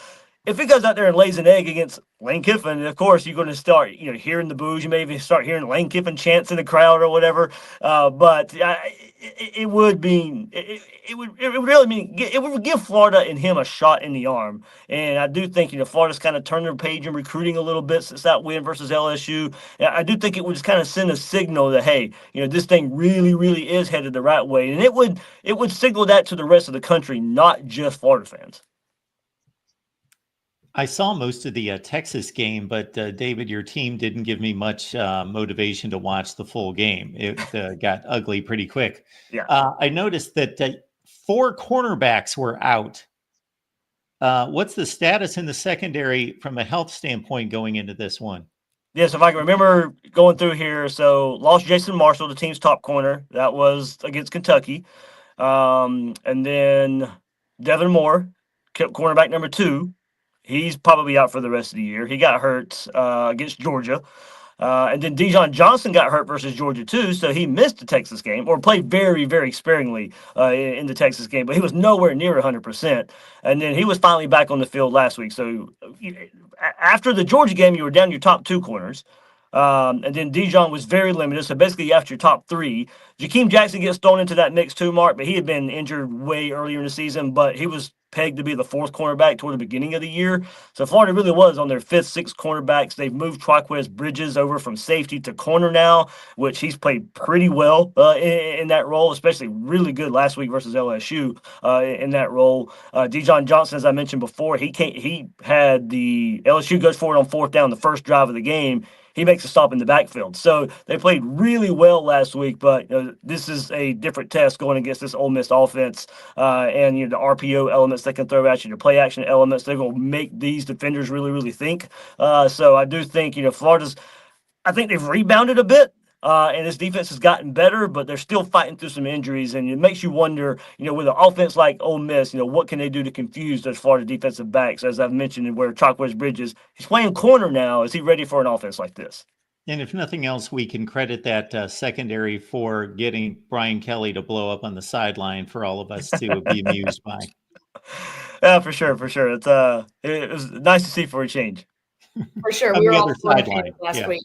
If he goes out there and lays an egg against Lane Kiffin, of course, you're going to start, hearing the boos. You may even start hearing Lane Kiffin chants in the crowd or whatever. But it would really mean it would give Florida and him a shot in the arm. And I do think, Florida's kind of turned their page in recruiting a little bit since that win versus LSU. And I do think it would just kind of send a signal that, hey, this thing really, really is headed the right way. And it would signal that to the rest of the country, not just Florida fans. I saw most of the Texas game, but David, your team didn't give me much motivation to watch the full game. It got ugly pretty quick. Yeah. I noticed that 4 cornerbacks were out. What's the status in the secondary from a health standpoint going into this one? Yes, if I can remember going through here, so lost Jason Marshall, the team's top corner. That was against Kentucky. And then Devin Moore, cornerback number 2. He's probably out for the rest of the year. He got hurt against Georgia. And then Dijon Johnson got hurt versus Georgia too, so he missed the Texas game, or played very, very sparingly in the Texas game, but he was nowhere near 100%. And then he was finally back on the field last week. So after the Georgia game, you were down your top 2 corners. And then Dijon was very limited. So basically, after your top 3, Jakeem Jackson gets thrown into that mix too, Mark, but he had been injured way earlier in the season, but he was pegged to be the 4th cornerback toward the beginning of the year. So Florida really was on their 5th, 6th cornerbacks. They've moved Triquez Bridges over from safety to corner now, which he's played pretty well in that role, especially really good last week versus LSU in that role. Dijon Johnson, as I mentioned before, he had the LSU goes for it on 4th down, the first drive of the game. he makes a stop in the backfield. So they played really well last week, but this is a different test going against this Ole Miss offense, and the RPO elements they can throw at you, the play action elements. They're going to make these defenders really, really think. So I do think Florida's. I think they've rebounded a bit. And this defense has gotten better, but they're still fighting through some injuries, and it makes you wonder, with an offense like Ole Miss, what can they do to confuse those Florida defensive backs? As I've mentioned, where Chalkway Bridges, he's playing corner now. Is he ready for an offense like this? And if nothing else, we can credit that secondary for getting Brian Kelly to blow up on the sideline for all of us to be amused by. Yeah, for sure. It was nice to see for a change. For sure, we were all sideline last week.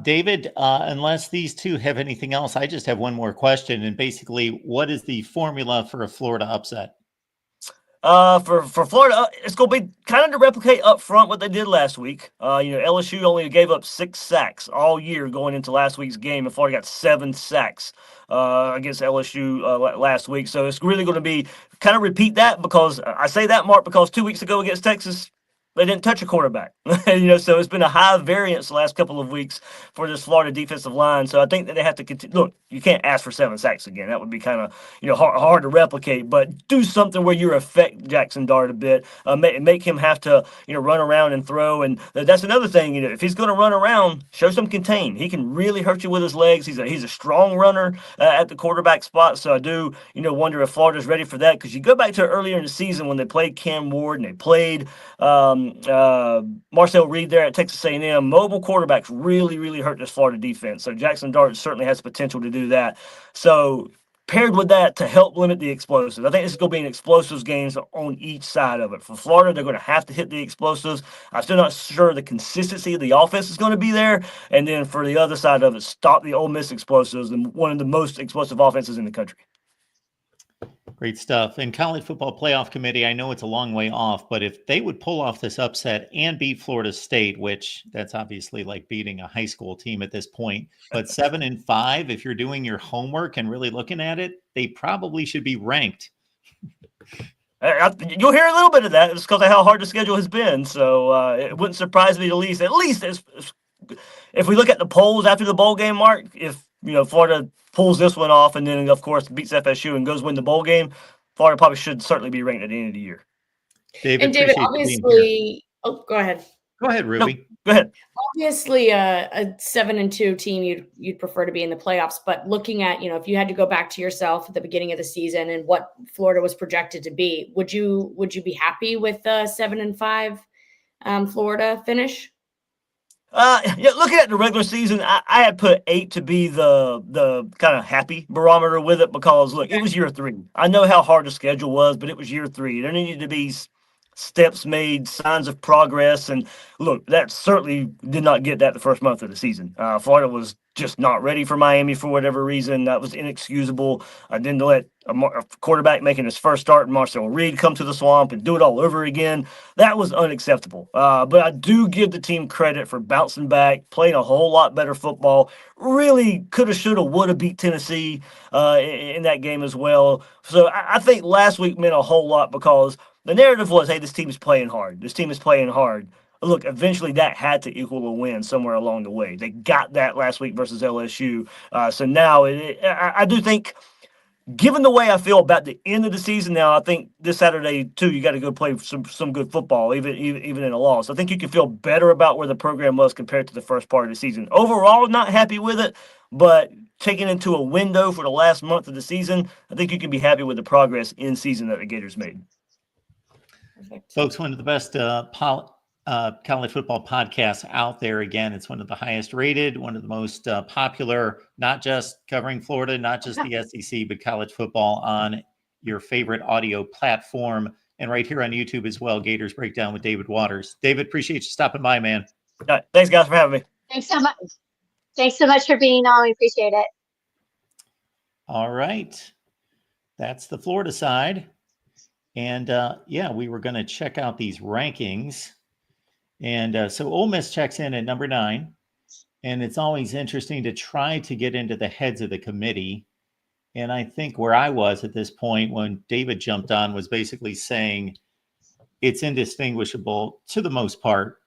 David, unless these two have anything else, I just have one more question. And basically, what is the formula for a Florida upset? For Florida, it's going to be kind of to replicate up front what they did last week. LSU only gave up 6 sacks all year going into last week's game, and Florida got 7 sacks against LSU last week. So it's really going to be kind of repeat that, because I say that, Mark, because 2 weeks ago against Texas, they didn't touch a quarterback. So it's been a high variance the last couple of weeks for this Florida defensive line. So I think that they have to continue. Look, you can't ask for 7 sacks again. That would be kind of hard to replicate. But do something where you affect Jackson Dart a bit, make him have to run around and throw. And that's another thing. If he's going to run around, show some contain. He can really hurt you with his legs. He's a strong runner at the quarterback spot. So I do wonder if Florida's ready for that, because you go back to earlier in the season when they played Cam Ward and they played Marcel Reed there at Texas A&M. Mobile quarterbacks really hurt this Florida defense. So Jackson Dart certainly has potential to do that. So paired with that, to help limit the explosives, I think this is going to be an explosives game on each side of it. For Florida, they're going to have to hit the explosives. I'm still not sure the consistency of the offense is going to be there. And then for the other side of it, stop the Ole Miss explosives, and one of the most explosive offenses in the country. Great stuff. And College Football Playoff Committee, I know it's a long way off, but if they would pull off this upset and beat Florida State, which that's obviously like beating a high school team at this point, but 7-5, if you're doing your homework and really looking at it, they probably should be ranked. You'll hear a little bit of that. It's because of how hard the schedule has been. So it wouldn't surprise me at least if we look at the polls after the bowl game, Mark, if Florida pulls this one off and then, of course, beats FSU and goes win the bowl game, Florida probably should certainly be ranked at the end of the year. David, obviously, go ahead. Go ahead, Ruby. No, go ahead. Obviously, a 7-2 team, you'd prefer to be in the playoffs. But looking at, if you had to go back to yourself at the beginning of the season and what Florida was projected to be, would you be happy with the 7-5 Florida finish? Looking at the regular season, I had put 8 to be the kind of happy barometer with it, because look, it was year 3. I know how hard the schedule was, but it was year 3. There needed to be steps made, signs of progress, and look, that certainly did not get that the first month of the season. Florida was just not ready for Miami for whatever reason. That was inexcusable. Then to let a quarterback making his first start, Marcel Reed, come to the Swamp and do it all over again, that was unacceptable. But I do give the team credit for bouncing back, playing a whole lot better football. Really coulda, shoulda, woulda beat Tennessee in that game as well. So I think last week meant a whole lot, because the narrative was, hey, this team is playing hard. This team is playing hard. Look, eventually that had to equal a win somewhere along the way. They got that last week versus LSU. So now I do think, given the way I feel about the end of the season now, I think this Saturday, too, you got to go play some good football, even in a loss. I think you can feel better about where the program was compared to the first part of the season. Overall, not happy with it, but taking into a window for the last month of the season, I think you can be happy with the progress in season that the Gators made. Perfect. Folks, one of the best college football podcasts out there. Again, it's one of the highest rated, one of the most popular, not just covering Florida, not just the SEC, but college football on your favorite audio platform, and right here on YouTube as well, Gators Breakdown with David Waters. David, appreciate you stopping by, man. All right, thanks, guys, for having me. Thanks so much. Thanks so much for being on. We appreciate it. All right. That's the Florida side. And we were going to check out these rankings. And so Ole Miss checks in at number 9. And it's always interesting to try to get into the heads of the committee. And I think where I was at this point when David jumped on was basically saying, it's indistinguishable to the most part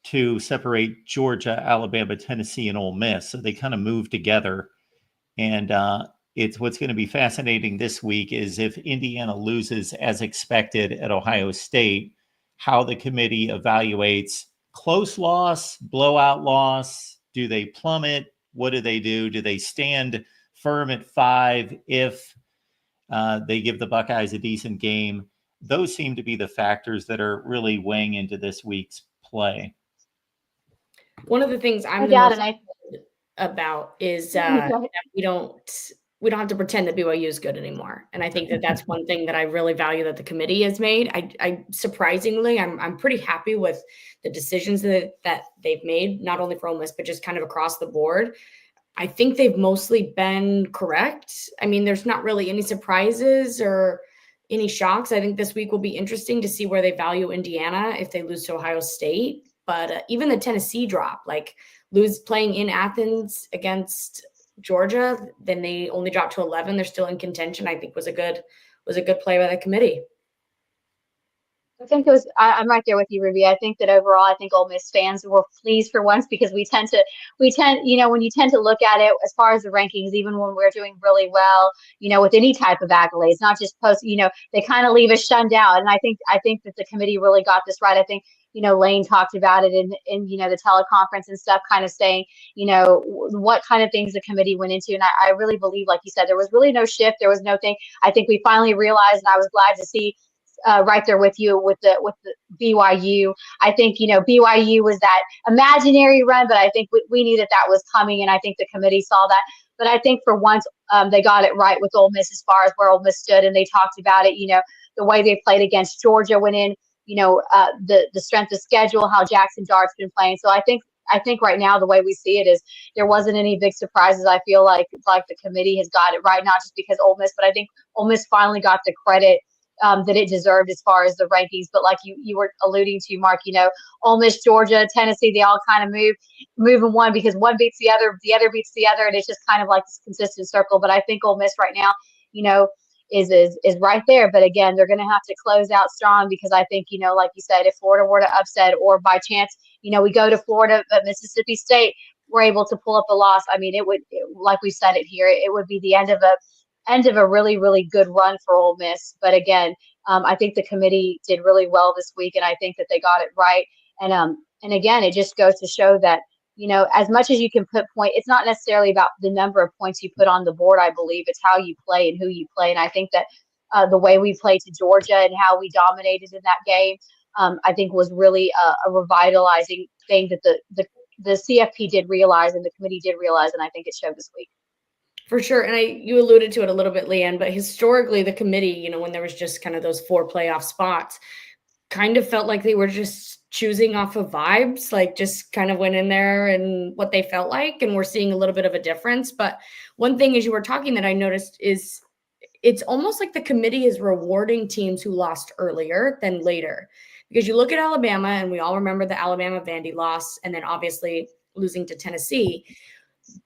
to separate Georgia, Alabama, Tennessee, and Ole Miss. So they kind of move together. And it's what's going to be fascinating this week is if Indiana loses as expected at Ohio State, how the committee evaluates close loss, blowout loss. Do they plummet? What do they do? Do they stand firm at 5 if they give the Buckeyes a decent game? Those seem to be the factors that are really weighing into this week's play. One of the things I'm about is that we don't have to pretend that BYU is good anymore. And I think that that's one thing that I really value that the committee has made. I surprisingly, I'm pretty happy with the decisions that they've made, not only for Ole Miss, but just kind of across the board. I think they've mostly been correct. I mean, there's not really any surprises or any shocks. I think this week will be interesting to see where they value Indiana if they lose to Ohio State. But even the Tennessee drop, like playing in Athens against Georgia, then they only dropped to 11. They're still in contention. I think was a good play by the committee. I think it was. I'm right there with you, Ruby. I think that overall, I think Ole Miss fans were pleased for once because we tend, when you tend to look at it as far as the rankings, even when we're doing really well, with any type of accolades, not just post, they kind of leave us shunned out. And I think that the committee really got this right. I think, Lane talked about it in the teleconference and stuff, kind of saying, what kind of things the committee went into. And I really believe, like you said, there was really no shift. There was no thing. I think we finally realized, and I was glad to see. Right there with you with the BYU. I think, BYU was that imaginary run, but I think we knew that was coming, and I think the committee saw that. But I think for once they got it right with Ole Miss as far as where Ole Miss stood, and they talked about it, the way they played against Georgia went in, the strength of schedule, how Jackson Dart's been playing. So I think right now the way we see it is there wasn't any big surprises. I feel like the committee has got it right, not just because Ole Miss, but I think Ole Miss finally got the credit that it deserved as far as the rankings. But like you were alluding to, Mark, Ole Miss, Georgia, Tennessee, they all kind of move in one because one beats the other beats the other, and it's just kind of like this consistent circle. But I think Ole Miss right now, is right there. But again, they're going to have to close out strong because I think, like you said, if Florida were to upset or by chance, we go to Florida, but Mississippi State were able to pull up a loss, I mean, like we said it here, it would be the end of a really, really good run for Ole Miss. But again, I think the committee did really well this week, and I think that they got it right. And again, it just goes to show that, as much as you can put it's not necessarily about the number of points you put on the board, I believe. It's how you play and who you play. And I think that the way we played to Georgia and how we dominated in that game, I think was really a revitalizing thing that the CFP did realize and the committee did realize, and I think it showed this week. For sure. And you alluded to it a little bit, Leanne, but historically the committee, when there was just kind of those 4 playoff spots, kind of felt like they were just choosing off of vibes, like just kind of went in there and what they felt like. And we're seeing a little bit of a difference. But one thing as you were talking that I noticed is it's almost like the committee is rewarding teams who lost earlier than later. Because you look at Alabama, and we all remember the Alabama Vandy loss, and then obviously losing to Tennessee.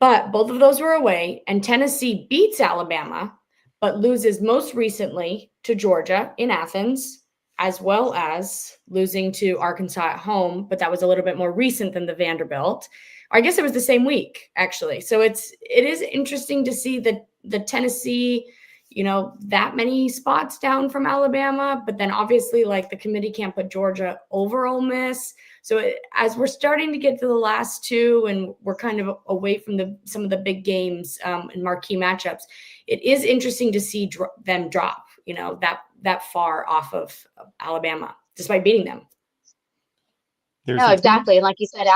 But both of those were away, and Tennessee beats Alabama, but loses most recently to Georgia in Athens, as well as losing to Arkansas at home. But that was a little bit more recent than the Vanderbilt. Or I guess it was the same week, actually. So it is interesting to see the Tennessee, that many spots down from Alabama. But then obviously, like, the committee can't put Georgia over Ole Miss. So as we're starting to get to the last 2 and we're kind of away from some of the big games and marquee matchups, it is interesting to see them drop, that far off of Alabama, despite beating them. No, exactly. And like you said,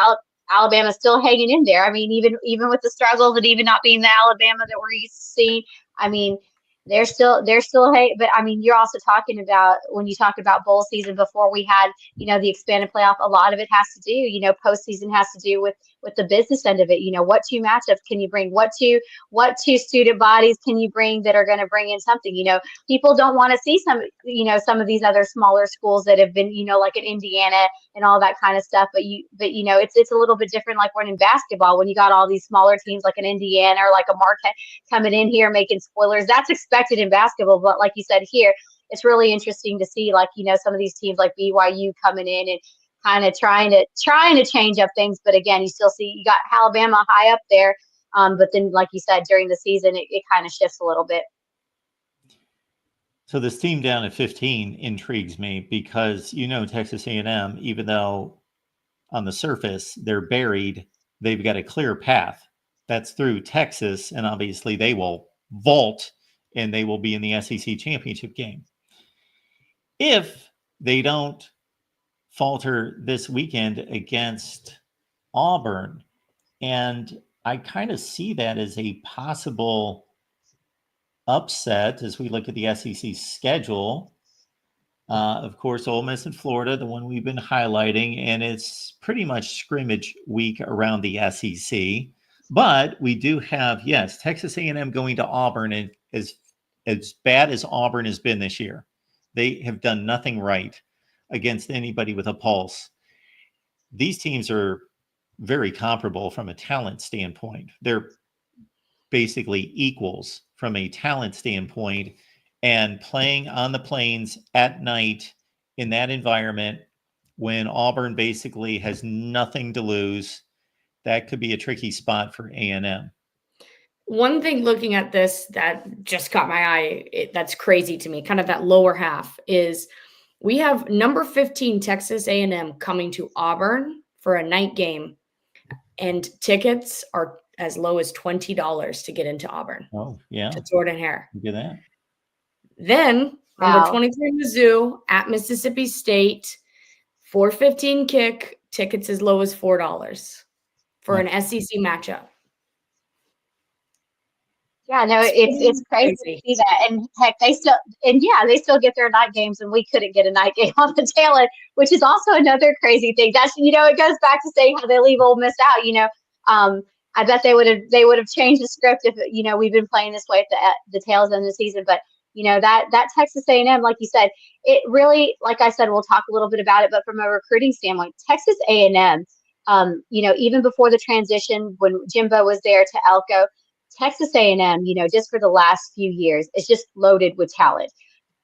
Alabama's still hanging in there. I mean, even with the struggles and even not being the Alabama that we're used to seeing, I mean, they're still hey, but I mean, you're also talking about when you talk about bowl season before we had, the expanded playoff, a lot of it has to do, postseason has to do with the business end of it. What 2 matchups can you bring? What two student bodies can you bring that are going to bring in something? People don't want to see some of these other smaller schools that have been, like in Indiana and all that kind of stuff. But it's a little bit different. Like when in basketball, when you got all these smaller teams like an Indiana or like a Marquette coming in here making spoilers, that's expected in basketball. But like you said here, it's really interesting to see, like, some of these teams like BYU coming in and kind of trying to change up things. But again, you still see you got Alabama high up there. But then, like you said, during the season, it kind of shifts a little bit. So this team down at 15 intrigues me because, Texas A&M, even though on the surface they're buried, they've got a clear path. That's through Texas, and obviously they will vault and they will be in the SEC championship game. If they don't falter this weekend against Auburn, and I kind of see that as a possible upset as we look at the SEC schedule. Of course, Ole Miss and Florida, the one we've been highlighting, and it's pretty much scrimmage week around the SEC. But we do have, yes, Texas A&M going to Auburn, and as bad as Auburn has been this year, they have done nothing right against anybody with a pulse. These teams are very comparable from a talent standpoint. They're basically equals from a talent standpoint, and playing on the plains at night in that environment when Auburn basically has nothing to lose, that could be a tricky spot for A&M. One thing looking at this that just caught my eye, that's crazy to me, kind of that lower half, is we have number 15 Texas A&M coming to Auburn for a night game, and tickets are as low as $20 to get into Auburn. Oh, yeah. To Jordan Hare. Look at that. Then number 23 Mizzou at Mississippi State, 4:15 kick, tickets as low as $4 for an SEC matchup. Yeah, no, it's crazy to see that. And heck, they still get their night games, and we couldn't get a night game on the tail end, which is also another crazy thing. That's, it goes back to saying how they leave Ole Miss out. I bet they would have changed the script if, we've been playing this way at the tails end of the season. But, that Texas A&M, like you said, it really, like I said, we'll talk a little bit about it, but from a recruiting standpoint, Texas A&M, even before the transition, when Jimbo was there to Elko, Texas A&M, just for the last few years, it's just loaded with talent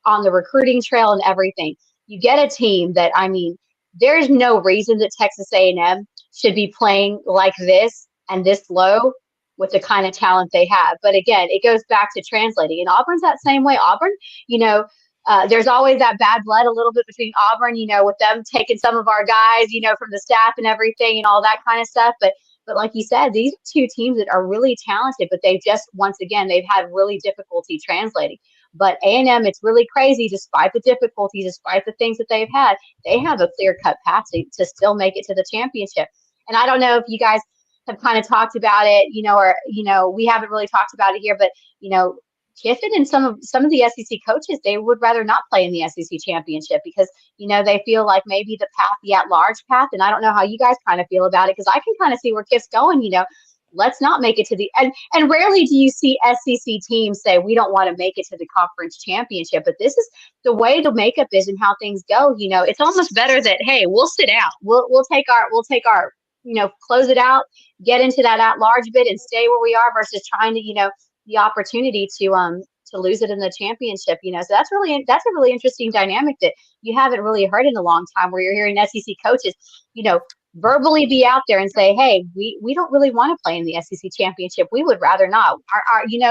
on the recruiting trail and everything. You get a team that, there's no reason that Texas A&M should be playing like this and this low with the kind of talent they have. But again, it goes back to translating. And Auburn's that same way. Auburn, there's always that bad blood a little bit between Auburn, with them taking some of our guys, from the staff and everything and all that kind of stuff. But like you said, these are two teams that are really talented, but they've had really difficulty translating. But A&M, it's really crazy, despite the difficulties, despite the things that they've had, they have a clear-cut path to still make it to the championship. And I don't know if you guys have kind of talked about it, or we haven't really talked about it here, but, Kiffin and some of the SEC coaches, they would rather not play in the SEC championship because, they feel like maybe the at-large path, and I don't know how you guys kind of feel about it, because I can kind of see where Kiff's going, let's not make it to the – and rarely do you see SEC teams say we don't want to make it to the conference championship, but this is the way the makeup is and how things go. It's almost better that, hey, we'll sit out. We'll take our close it out, get into that at-large bid and stay where we are versus trying to, the opportunity to lose it in the championship, so that's a really interesting dynamic that you haven't really heard in a long time, where you're hearing SEC coaches, verbally be out there and say, hey, we don't really want to play in the SEC championship. We would rather not.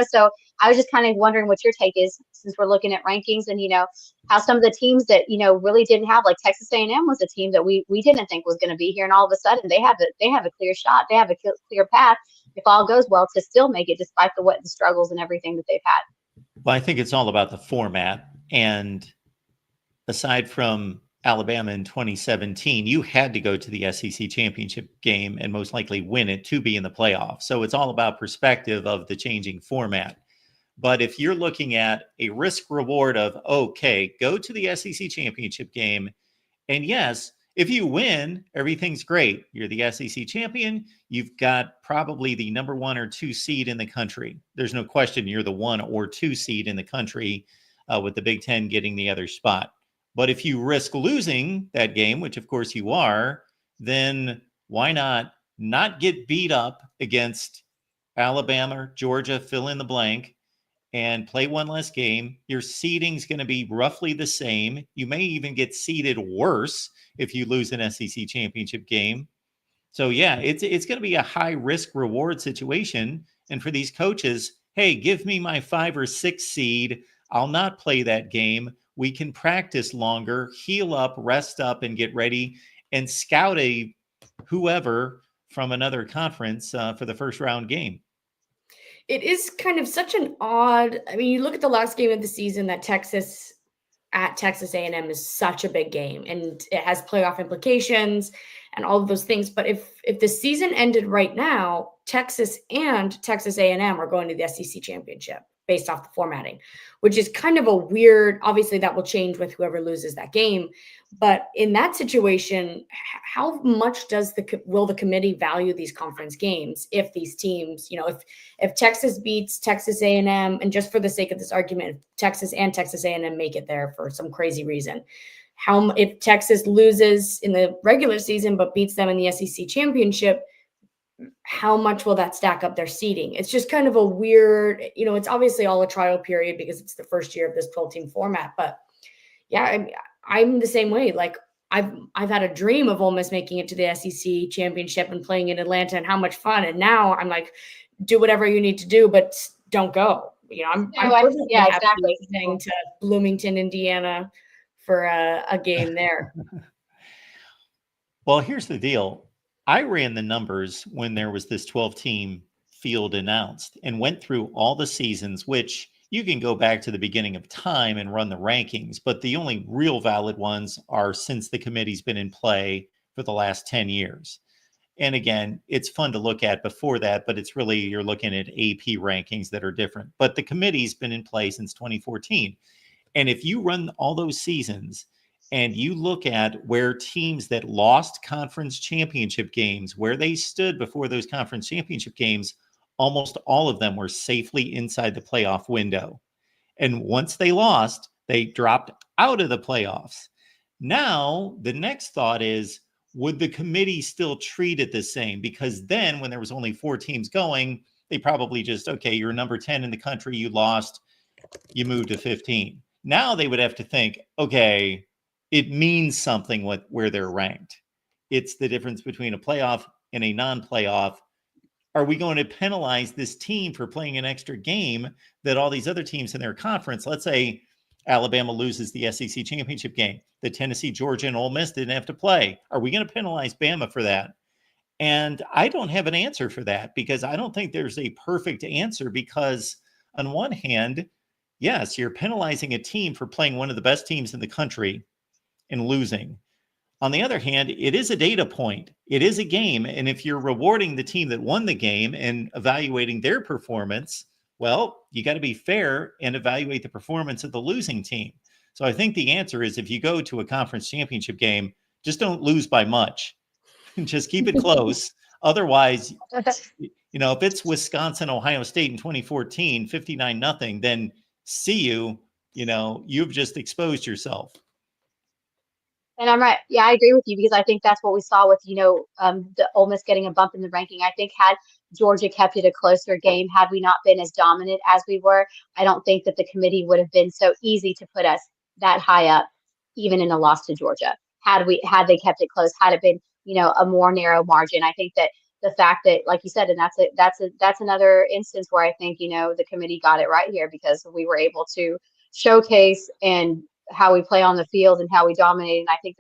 So I was just kind of wondering what your take is, since we're looking at rankings and, how some of the teams that, really didn't have, like Texas A&M was a team that we didn't think was going to be here. And all of a sudden they have a clear shot. They have a clear path, if all goes well, to still make it despite the struggles and everything that they've had. Well, I think it's all about the format. And aside from Alabama in 2017, you had to go to the SEC championship game and most likely win it to be in the playoff. So it's all about perspective of the changing format. But if you're looking at a risk reward of, okay, go to the SEC championship game, and yes, if you win, everything's great. You're the SEC champion. You've got probably the number 1 or 2 seed in the country. There's no question you're the 1 or 2 seed in the country, with the Big Ten getting the other spot. But if you risk losing that game, which of course you are, then why not get beat up against Alabama, Georgia, fill in the blank, and play one less game. Your seeding's going to be roughly the same. You may even get seeded worse if you lose an SEC championship game. So yeah, it's going to be a high risk reward situation. And for these coaches, hey, give me my 5 or 6 seed. I'll not play that game. We can practice longer, heal up, rest up, and get ready and scout a whoever from another conference for the first round game. It is kind of such an odd, I mean, you look at the last game of the season, that Texas at Texas A&M is such a big game, and it has playoff implications and all of those things. But if the season ended right now, Texas and Texas A&M are going to the SEC championship based off the formatting, which is kind of a weird, obviously that will change with whoever loses that game. But in that situation, how much will the committee value these conference games if these teams, if Texas beats Texas A&M, and just for the sake of this argument, if Texas and Texas A&M make it there for some crazy reason, if Texas loses in the regular season but beats them in the SEC championship, how much will that stack up their seeding? It's just kind of a weird, it's obviously all a trial period because it's the first year of this 12-team format. But yeah, I'm the same way. Like I've had a dream of Ole Miss making it to the SEC championship and playing in Atlanta, and how much fun. And now I'm like, do whatever you need to do, but don't go. I'm perfectly happy listening to Bloomington, Indiana for a game there. Well, here's the deal. I ran the numbers when there was this 12-team field announced and went through all the seasons, which you can go back to the beginning of time and run the rankings, but the only real valid ones are since the committee's been in play for the last 10 years. And again, it's fun to look at before that, but it's really, you're looking at AP rankings that are different. But the committee's been in play since 2014. And if you run all those seasons and you look at where teams that lost conference championship games, where they stood before those conference championship games, almost all of them were safely inside the playoff window. And once they lost, they dropped out of the playoffs. Now, the next thought is, would the committee still treat it the same? Because then when there was only 4 teams going, they probably just, okay, you're number 10 in the country, you lost, you moved to 15. Now they would have to think, okay, it means something where they're ranked. It's the difference between a playoff and a non-playoff. Are we going to penalize this team for playing an extra game that all these other teams in their conference, let's say Alabama loses the SEC championship game, the Tennessee, Georgia, and Ole Miss didn't have to play. Are we going to penalize Bama for that? And I don't have an answer for that, because I don't think there's a perfect answer, because on one hand, yes, you're penalizing a team for playing one of the best teams in the country and losing. On the other hand, it is a data point. It is a game. And if you're rewarding the team that won the game and evaluating their performance, well, you got to be fair and evaluate the performance of the losing team. So I think the answer is, if you go to a conference championship game, just don't lose by much. Just keep it close. Otherwise, if it's Wisconsin, Ohio State in 2014, 59-0, then see you, you've just exposed yourself. And I'm right. Yeah, I agree with you, because I think that's what we saw with, the Ole Miss getting a bump in the ranking. I think had Georgia kept it a closer game, had we not been as dominant as we were, I don't think that the committee would have been so easy to put us that high up, even in a loss to Georgia. Had they kept it close, had it been, a more narrow margin. I think that the fact that, like you said, and that's another instance where I think, the committee got it right here, because we were able to showcase and how we play on the field and how we dominate. And I think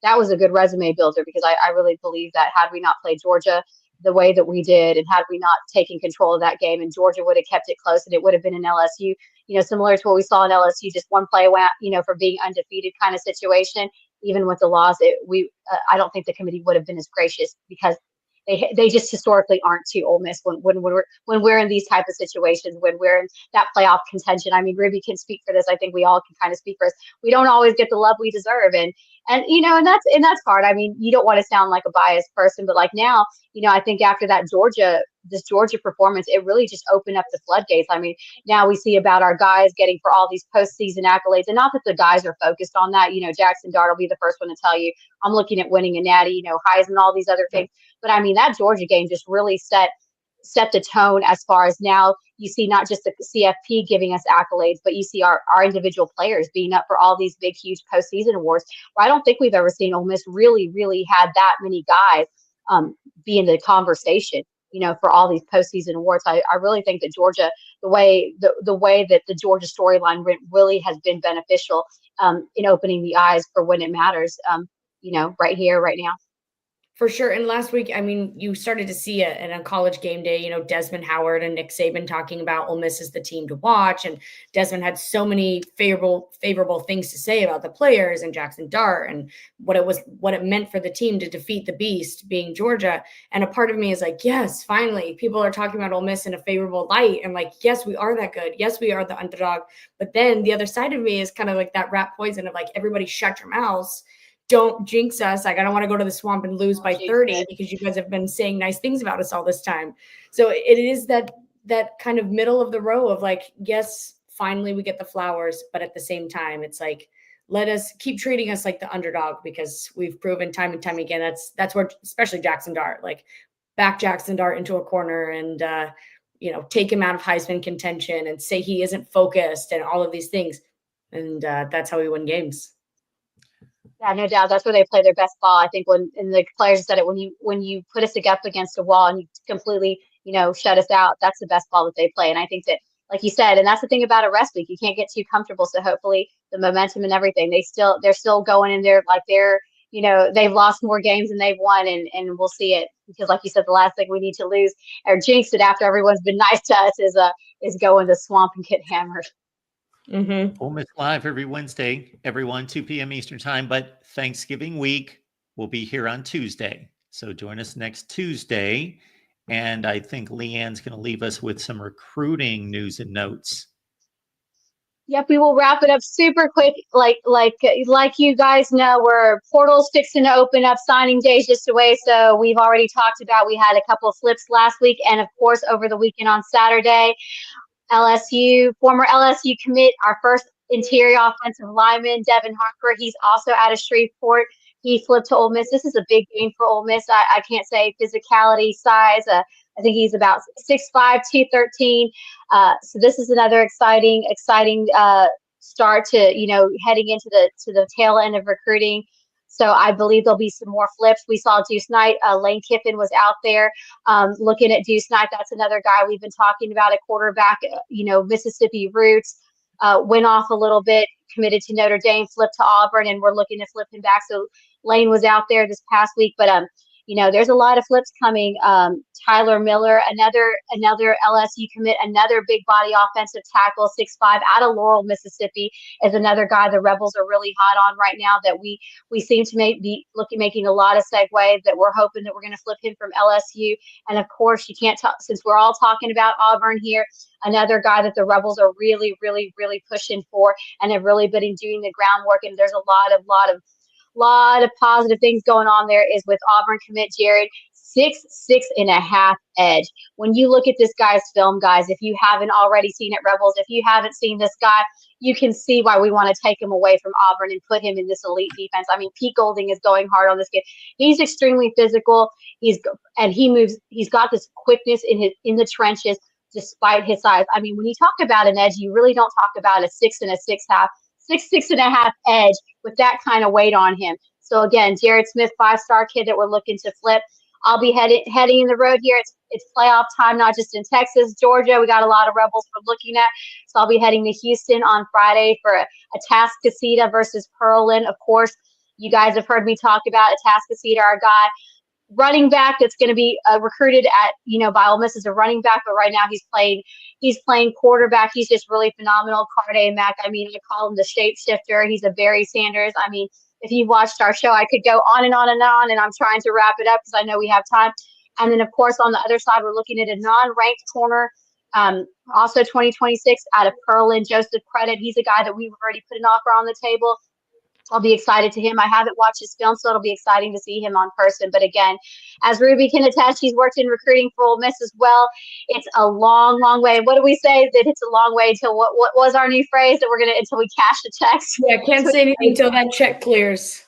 that was a good resume builder, because I really believe that had we not played Georgia the way that we did, and had we not taken control of that game, and Georgia would have kept it close, and it would have been an LSU, similar to what we saw in LSU, just one play away, for being undefeated kind of situation. Even with the loss, I don't think the committee would have been as gracious, because they just historically aren't to Ole Miss when we're in these type of situations, when we're in that playoff contention. I mean, Ruby can speak for this. I think we all can kind of speak for us. We don't always get the love we deserve, and that's hard. I mean, you don't want to sound like a biased person, but like now, I think after that this Georgia performance, it really just opened up the floodgates. I mean, now we see about our guys getting for all these postseason accolades, and not that the guys are focused on that. Jackson Dart will be the first one to tell you, I'm looking at winning a natty, Heisman, all these other things. But I mean, that Georgia game just really set set the tone as far as now you see not just the CFP giving us accolades, but you see our individual players being up for all these big, huge postseason awards. Where I don't think we've ever seen Ole Miss really, really had that many guys be in the conversation, for all these postseason awards. I really think that Georgia, the way that the Georgia storyline really has been beneficial in opening the eyes for when it matters, right here, right now. For sure. And last week, I mean, you started to see it and on College Game Day, Desmond Howard and Nick Saban talking about Ole Miss as the team to watch. And Desmond had so many favorable things to say about the players and Jackson Dart and what it meant for the team to defeat the beast being Georgia. And a part of me is like, yes, finally, people are talking about Ole Miss in a favorable light. And like, yes, we are that good. Yes, we are the underdog. But then the other side of me is kind of like that rat poison of like, everybody shut your mouths. Don't jinx us. Like, I don't want to go to the swamp and lose by 30 because you guys have been saying nice things about us all this time. So it is that kind of middle of the row of like, yes, finally we get the flowers, but at the same time, it's like, let us keep treating us like the underdog because we've proven time and time again. That's where, especially Jackson Dart, like back Jackson Dart into a corner and, take him out of Heisman contention and say he isn't focused and all of these things. And that's how we win games. Yeah, no doubt. That's where they play their best ball. I think and the players said it, when you put us up against a wall and you completely, shut us out, that's the best ball that they play. And I think that, like you said, and that's the thing about a rest week, you can't get too comfortable. So hopefully the momentum and everything, they're still going in there like they've lost more games than they've won, and we'll see it because, like you said, the last thing we need to lose or jinx it after everyone's been nice to us is go in the swamp and get hammered. Mm-hmm. Ole Miss Live every Wednesday, everyone 2 p.m. Eastern time, but Thanksgiving week will be here on Tuesday. So join us next Tuesday. And I think Leanne's going to leave us with some recruiting news and notes. Yep, we will wrap it up super quick. Like you guys know, we're portals fixing to open up, signing days just away. So we've already talked about, we had a couple of flips last week. And of course, over the weekend on Saturday, former LSU commit, our first interior offensive lineman, Devin Harper. He's also out of Shreveport. He flipped to Ole Miss. This is a big game for Ole Miss. I can't say physicality, size. I think he's about 6'5", 213. So this is another exciting start to, heading into the tail end of recruiting. So I believe there'll be some more flips. We saw Deuce Knight. Lane Kiffin was out there looking at Deuce Knight. That's another guy we've been talking about, a quarterback, Mississippi roots. Went off a little bit, committed to Notre Dame, flipped to Auburn, and we're looking to flip him back. So Lane was out there this past week, but there's a lot of flips coming. Tyler Miller, another LSU commit, another big body offensive tackle, 6'5", out of Laurel, Mississippi, is another guy the Rebels are really hot on right now that we seem to be making a lot of segues that we're hoping that we're going to flip him from LSU. And of course, you can't talk, since we're all talking about Auburn here, another guy that the Rebels are really, really, really pushing for and have really been doing the groundwork. And there's a lot of positive things going on there is with Auburn commit Jared, 6'6.5" edge. When you look at this guy's film, guys, if you haven't already seen it, Rebels, if you haven't seen this guy, you can see why we want to take him away from Auburn and put him in this elite defense. I mean, Pete Golding is going hard on this kid. He's extremely physical. He's got this quickness in the trenches despite his size. I mean, when you talk about an edge, you really don't talk about a 6'6.5" edge with that kind of weight on him. So again, Jared Smith, 5-star kid that we're looking to flip. I'll be heading in the road here. It's playoff time, not just in Texas, Georgia. We got a lot of Rebels we're looking at. So I'll be heading to Houston on Friday for a Atascocita versus Pearland. Of course, you guys have heard me talk about Atascocita, our guy. Running back that's going to be recruited by Ole Miss as a running back, but right now he's playing quarterback. He's just really phenomenal. Carde Mack, I mean, I call him the shapeshifter. He's a Barry Sanders. I mean, if you've watched our show, I could go on and on and on, and I'm trying to wrap it up because I know we have time. And then, of course, on the other side, we're looking at a non-ranked corner, also 2026 out of Pearland, Joseph Credit. He's a guy that we've already put an offer on the table. I'll be excited to him. I haven't watched his film, so it'll be exciting to see him on person. But again, as Ruby can attest, she's worked in recruiting for Ole Miss as well. It's a long, long way. What do we say? That it's a long way until what was our new phrase that we're gonna until we cash the checks? Yeah, can't say anything until that check clears.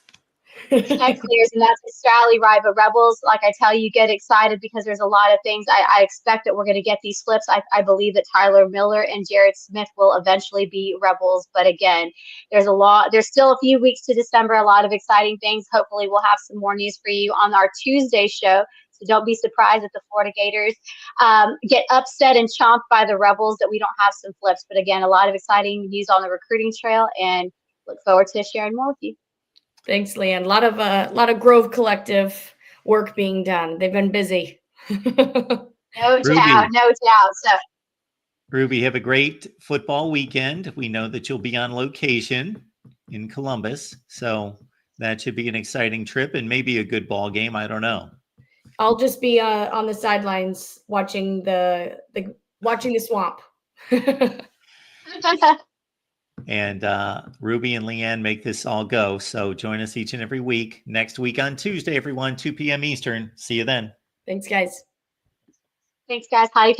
That clears, and that's Australia, right? But Rebels, like I tell you, get excited because there's a lot of things. I expect that we're going to get these flips. I believe that Tyler Miller and Jared Smith will eventually be Rebels. But again, there's still a few weeks to December, a lot of exciting things. Hopefully we'll have some more news for you on our Tuesday show. So don't be surprised if the Florida Gators get upset and chomped by the Rebels that we don't have some flips. But again, a lot of exciting news on the recruiting trail, and look forward to sharing more with you. Thanks, Leanne. A lot of Grove Collective work being done. They've been busy. No Ruby. doubt, no doubt. So, Ruby, have a great football weekend. We know that you'll be on location in Columbus, so that should be an exciting trip and maybe a good ball game. I don't know. I'll just be on the sidelines watching the swamp. And Ruby and Leanne make this all go. So join us each and every week. Next week on Tuesday, everyone, 2 p.m. Eastern. See you then. Thanks, guys. Thanks, guys. Hotty